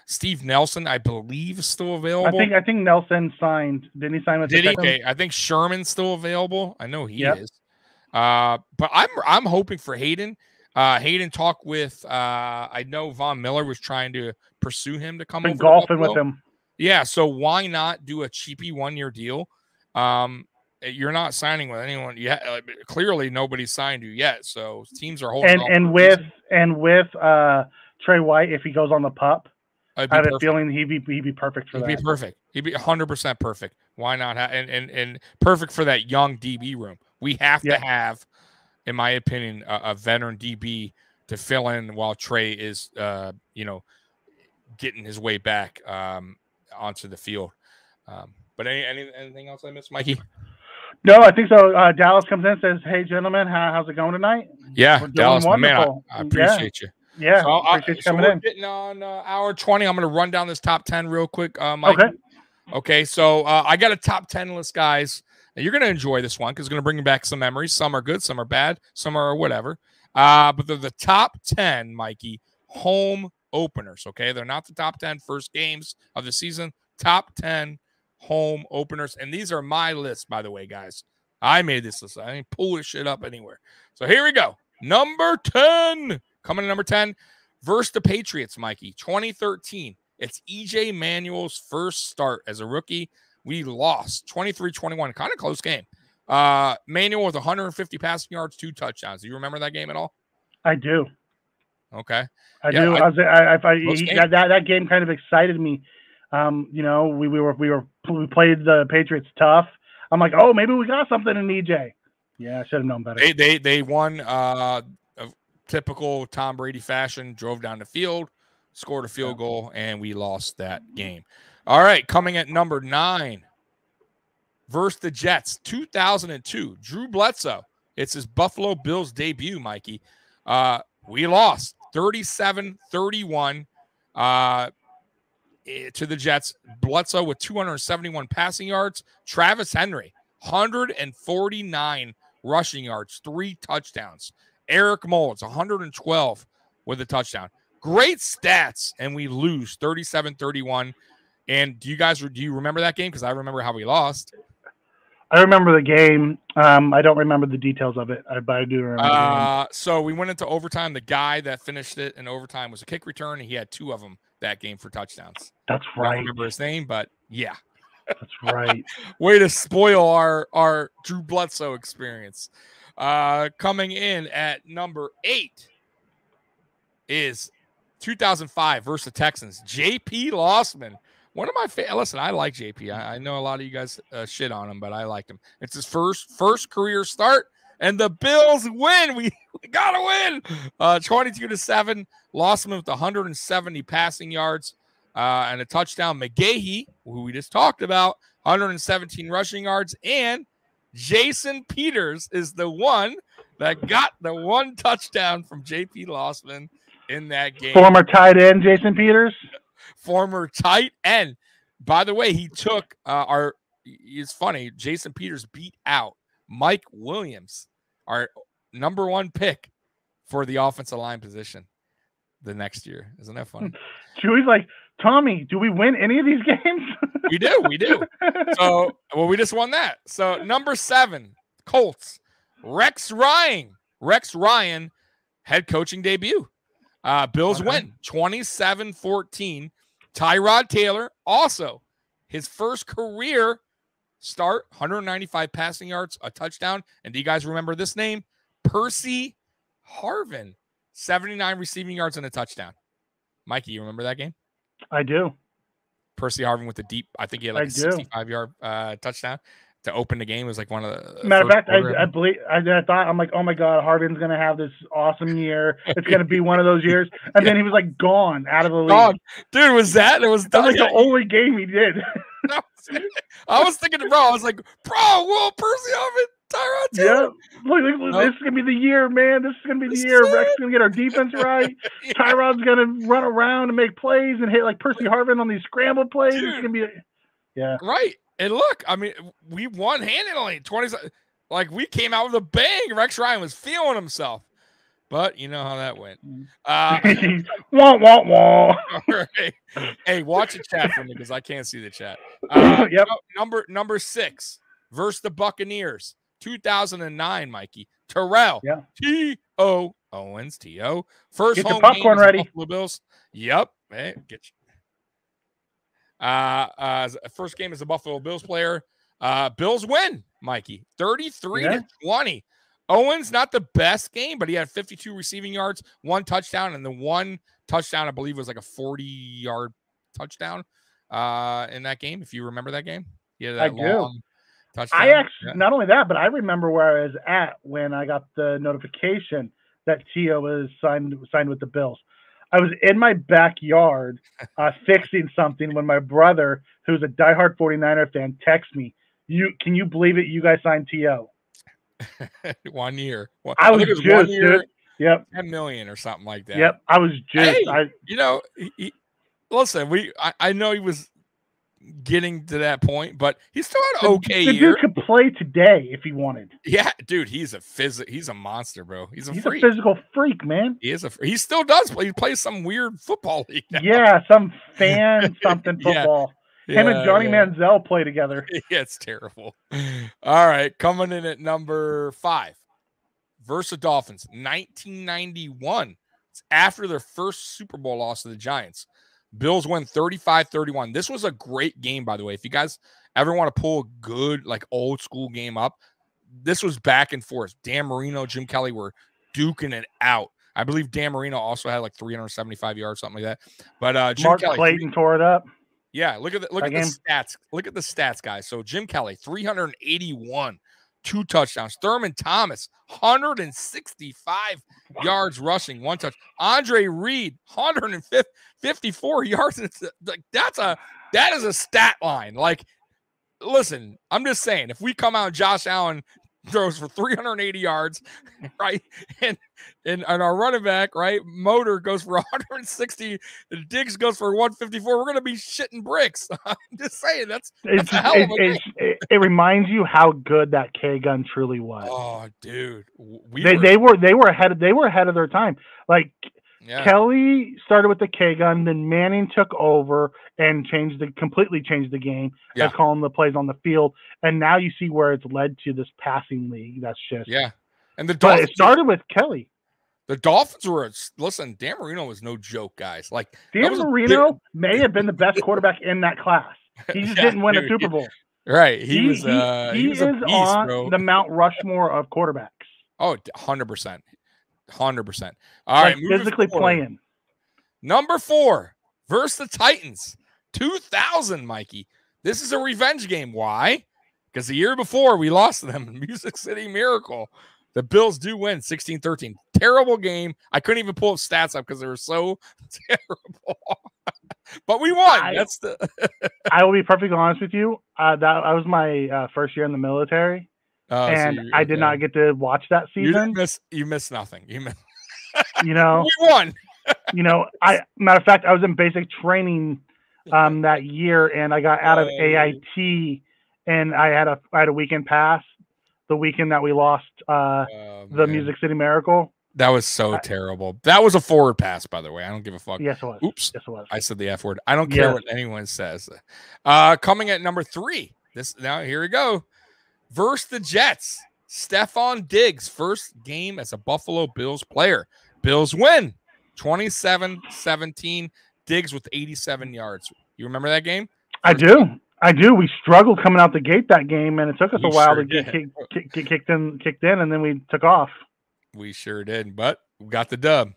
Steve Nelson, I believe, is still available. I think Nelson signed. Didn't he sign with? Did he? Okay. I think Sherman's still available. I know he is. But I'm hoping for Hayden. Hayden talked with. I know Von Miller was trying to pursue him to come over. Golfing with him. Yeah. So why not do a cheapy 1-year deal? You're not signing with anyone yet. Clearly, nobody's signed you yet. So teams are holding. And with Trey White, if he goes on the pup, I have a feeling he'd be perfect for that. He'd be perfect. He'd be 100% perfect. Why not? And perfect for that young DB room. We have to have, in my opinion, a veteran DB to fill in while Trey is, getting his way back onto the field. But anything else I missed, Mikey? No, I think so. Dallas comes in and says, "Hey, gentlemen, how's it going tonight?" Yeah, Dallas, man, I appreciate you. Yeah, appreciate you coming in. Getting on hour 20. I'm going to run down this top 10 real quick, Mike. Okay. So I got a top 10 list, guys. Now, you're going to enjoy this one because it's going to bring you back some memories. Some are good, some are bad, some are whatever. But they're the top 10, Mikey, home openers. Okay, they're not the top 10 first games of the season. Top 10 home openers, and these are my list, by the way, guys. I made this list. I didn't pull this shit up anywhere. So here we go. Number 10. Coming to number 10 versus the Patriots, Mikey. 2013. It's EJ Manuel's first start as a rookie. We lost 23-21. Kind of close game. Manuel with 150 passing yards, 2 touchdowns. Do you remember that game at all? I do. Okay. I do. That game kind of excited me. We played the Patriots tough. I'm like, oh, maybe we got something in EJ. Yeah, I should have known better. They won a typical Tom Brady fashion, drove down the field, scored a field goal, and we lost that game. All right, coming at number 9 versus the Jets, 2002. Drew Bledsoe. It's his Buffalo Bills debut, Mikey. We lost 37-31. To the Jets. Bledsoe with 271 passing yards. Travis Henry, 149 rushing yards, 3 touchdowns. Eric Mullins, 112 with a touchdown. Great stats, and we lose 37-31. And do you remember that game? Because I remember how we lost. I remember the game. I don't remember the details of it, but I do remember the game. So we went into overtime. The guy that finished it in overtime was a kick return, and he had 2 of them that game for touchdowns. That's right. I don't remember his name, but yeah. That's right. Way to spoil our Drew Bledsoe experience. Coming in at number 8 is 2005 versus the Texans. JP Lossman. One of my listen, I like JP. I know a lot of you guys shit on him, but I liked him. It's his first career start, and the Bills win. We gotta win. 22-7. Lossman with 170 passing yards and a touchdown. McGahee, who we just talked about, 117 rushing yards, and Jason Peters is the one that got the 1 touchdown from JP Lossman in that game. Former tight end Jason Peters. Former tight end. By the way, he took it's funny, Jason Peters beat out Mike Williams, our number 1 pick for the offensive line position the next year. Isn't that funny? Chewy's like, Tommy, do we win any of these games? We do. So, we just won that. So, number 7, Colts, Rex Ryan, head coaching debut. Bills win 27-14. Tyrod Taylor, also his first career start, 195 passing yards, a touchdown. And do you guys remember this name? Percy Harvin, 79 receiving yards and a touchdown. Mikey, you remember that game? I do. Percy Harvin with the deep, I think he had like a 65-yard touchdown to open the game. It was like one of the matter of fact, I thought, I'm like, oh my God, Harvin's gonna have this awesome year. It's gonna be one of those years. And then he was like gone out of the league. Dude, was that? It was like the only game he did. That was I was thinking, bro. I was like, bro, Will Percy Harvin, Tyrod Taylor. Yeah, look, this is gonna be the year, man. This is gonna be the year. Rex is gonna get our defense right. Yeah. Tyrod's gonna run around and make plays and hit like Percy Harvin on these scrambled plays. Dude. It's gonna be, yeah, right. And look, I mean, we won handily. 20, like we came out with a bang. Rex Ryan was feeling himself. But you know how that went. Wah, wah, wah. All right. Hey, watch the chat for me because I can't see the chat. Yep. Number 6 versus the Buccaneers, 2009. Mikey Terrell. Yeah. T.O. Owens. T.O. First get home your popcorn game ready. Buffalo Bills. Yep. Hey, get you. First game as a Buffalo Bills player. Bills win, Mikey, 33-20. Owens, not the best game, but he had 52 receiving yards, 1 touchdown, and the 1 touchdown, I believe, was like a 40-yard touchdown in that game, if you remember that game. Yeah, that long touchdown. I actually, not only that, but I remember where I was at when I got the notification that T.O. was signed with the Bills. I was in my backyard fixing something when my brother, who's a diehard 49er fan, texted me, can you believe it? You guys signed T.O.? 1 year. I was juiced, 1 year, dude. Yep. 10 million or something like that. Yep. I was juiced. Hey, listen, I know he was getting to that point, but he still had an okay year. The dude could play today if he wanted. Yeah, dude, he's a monster, bro. He's a freak. A physical freak, man. He still does play. He plays some weird football league now. Yeah, some fan something football. Him and Johnny Manziel play together. Yeah, it's terrible. All right, coming in at number 5 versus Dolphins, 1991. It's after their first Super Bowl loss to the Giants. Bills win 35-31. This was a great game, by the way. If you guys ever want to pull a good, like, old school game up, this was back and forth. Dan Marino, Jim Kelly were duking it out. I believe Dan Marino also had like 375 yards, something like that. But Jim Mark Kelly, Clayton tore it up. Yeah, look at the stats. Look at the stats, guys. So Jim Kelly, 381, 2 touchdowns. Thurman Thomas, 165 yards rushing, 1 touch. Andre Reed, 154 yards. It's like that is a stat line. Like, listen, I'm just saying, if we come out, Josh Allen throws for 380 yards, right? And our running back, right? Motor goes for 160. Diggs goes for 154. We're going to be shitting bricks. I'm just saying that's a hell of a game. It reminds you how good that K gun truly was. Oh, dude, they were ahead of their time. Like, yeah. Kelly started with the K gun, then Manning took over and completely changed the game by calling the plays on the field. And now you see where it's led to this passing league. That's just And but it started with Kelly. The Dolphins were listen. Dan Marino was no joke, guys. Like, Dan Marino may have been the best quarterback in that class. He just didn't win a Super Bowl. Right? He was on the Mount Rushmore of quarterbacks. Oh, 100%. 100%. All right, physically playing. Number 4 versus the Titans, 2000. Mikey, this is a revenge game. Why? Because the year before we lost to them, Music City Miracle. The Bills do win 16-13. Terrible game. I couldn't even pull up stats up because they were so terrible. But we won. I will be perfectly honest with you. That was my first year in the military. And I did not get to watch that season. You missed nothing. You missed. We won. Matter of fact, I was in basic training that year, and I got out of AIT, and I had a weekend pass. The weekend that we lost the Music City Miracle. That was so terrible. That was a forward pass, by the way. I don't give a fuck. Yes, it was. Oops. Yes, it was. I said the F word. I don't care what anyone says. Coming at number 3. Here we go. Versus the Jets. Stephon Diggs, first game as a Buffalo Bills player. Bills win 27-17. Diggs with 87 yards. You remember that game? I do. We struggled coming out the gate that game, and it took us a while to get kicked in, and then we took off. We sure did, but we got the dub.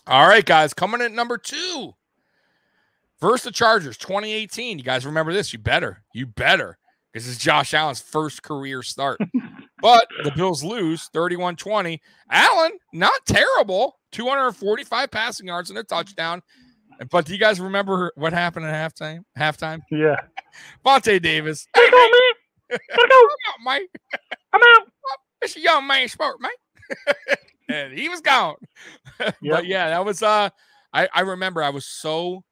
All right, guys, coming at number 2. Versus the Chargers, 2018. You guys remember this? You better. This is Josh Allen's first career start. But the Bills lose 31-20. Allen, not terrible. 245 passing yards and a touchdown. But do you guys remember what happened at halftime? Yeah. Vontae Davis. Hey, go, man. Gotta go. Come on, Mike. I'm out. It's a young man sport, Mike. And he was gone. But yeah, that was I remember I was so,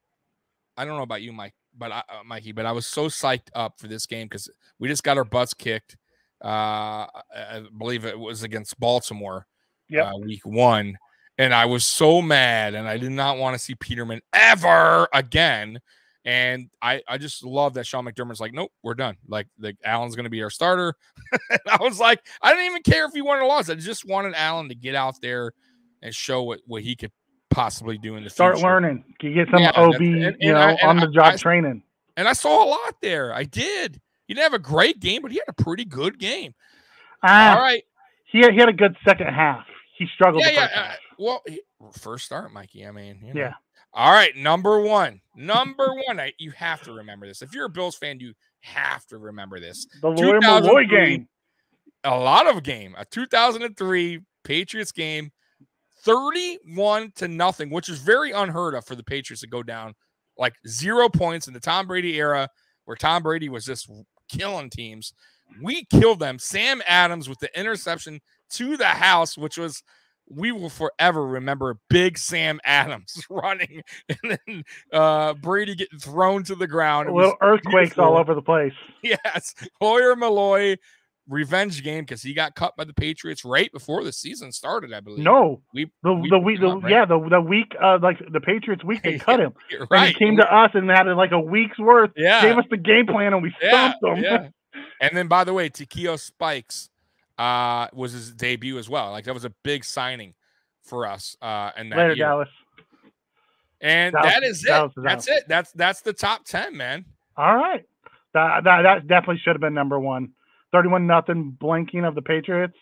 I don't know about you, Mike, but Mikey, but I was so psyched up for this game because we just got our butts kicked. I believe it was against Baltimore, week 1. And I was so mad, and I did not want to see Peterman ever again. And I just love that Sean McDermott's like, nope, we're done. Like Allen's going to be our starter. And I was like, I didn't even care if he won or lost. I just wanted Allen to get out there and show what he could possibly do in the future. Start learning. You get some OB, on the job training. And I saw a lot there. I did. He didn't have a great game, but he had a pretty good game. All right. He had a good second half. He struggled the first half. Well, first start, Mikey. I mean, yeah. All right, number one. You have to remember this. If you're a Bills fan, you have to remember this. The Lawyer Malloy game. A lot of game. A 2003 Patriots game, 31-0, which is very unheard of for the Patriots to go down like 0 points in the Tom Brady era, where Tom Brady was just killing teams. We killed them. Sam Adams with the interception to the house, which was, we will forever remember Big Sam Adams running and then Brady getting thrown to the ground. Little earthquakes all over the place. Yes. Lawyer Malloy revenge game because he got cut by the Patriots right before the season started, I believe. No. The week, like the Patriots week, they cut him. Right. And he came to us and had like a week's worth. Yeah. Gave us the game plan and we stomped them. Yeah. And then, by the way, Takeo Spikes was his debut as well. Like, that was a big signing for us in that year. Dallas. And that is it. That's it. That's the top 10, man. All right. That definitely should have been number 1. 31-0 blanking of the Patriots.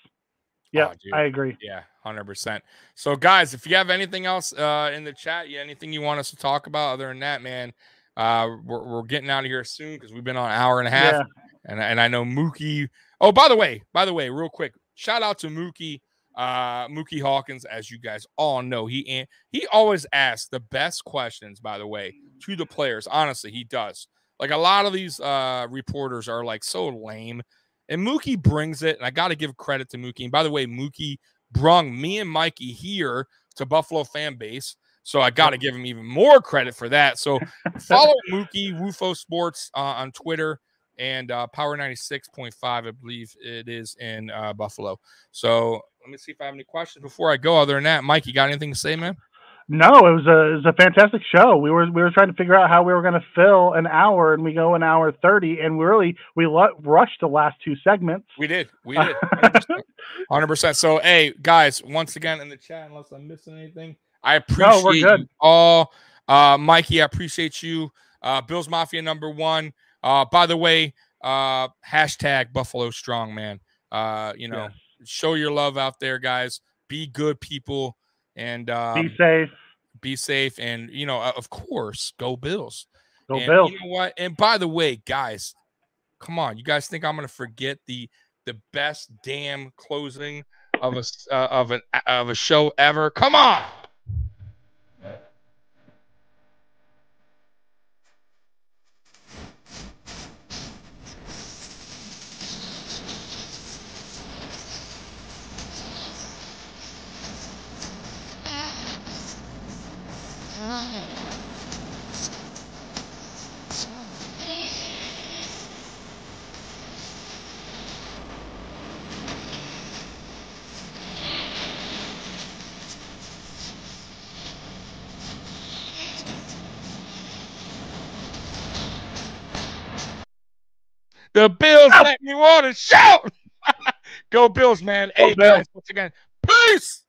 Yeah, I agree. Yeah, 100%. So, guys, if you have anything else in the chat, anything you want us to talk about other than that, man, we're getting out of here soon because we've been on an hour and a half. Yeah. And I know Mookie. Oh, by the way, real quick, shout out to Mookie Hawkins. As you guys all know, he always asks the best questions, by the way, to the players. Honestly, he does. Like, a lot of these reporters are like so lame, and Mookie brings it. And I got to give credit to Mookie. And by the way, Mookie brung me and Mikey here to Buffalo fan base. So I got to give him even more credit for that. So follow Mookie, Wufo Sports on Twitter. And Power 96.5, I believe it is in Buffalo. So let me see if I have any questions before I go. Other than that, Mike, you got anything to say, man? No, it was a fantastic show. We were trying to figure out how we were going to fill an hour, and we go an hour 30, and we rushed the last 2 segments. We did 100%. So, hey, guys, once again in the chat, unless I'm missing anything, I appreciate you all. Mikey, I appreciate you. Bills Mafia #1. By the way, hashtag Buffalo Strong, man. Show your love out there, guys. Be good people and be safe. And, of course, go Bills. Go Bills. You know what? And by the way, guys, come on. You guys think I'm going to forget the best damn closing of a show ever? Come on. The Bills make me want to shout. Go Bills, man. Hey, guys, once again, peace.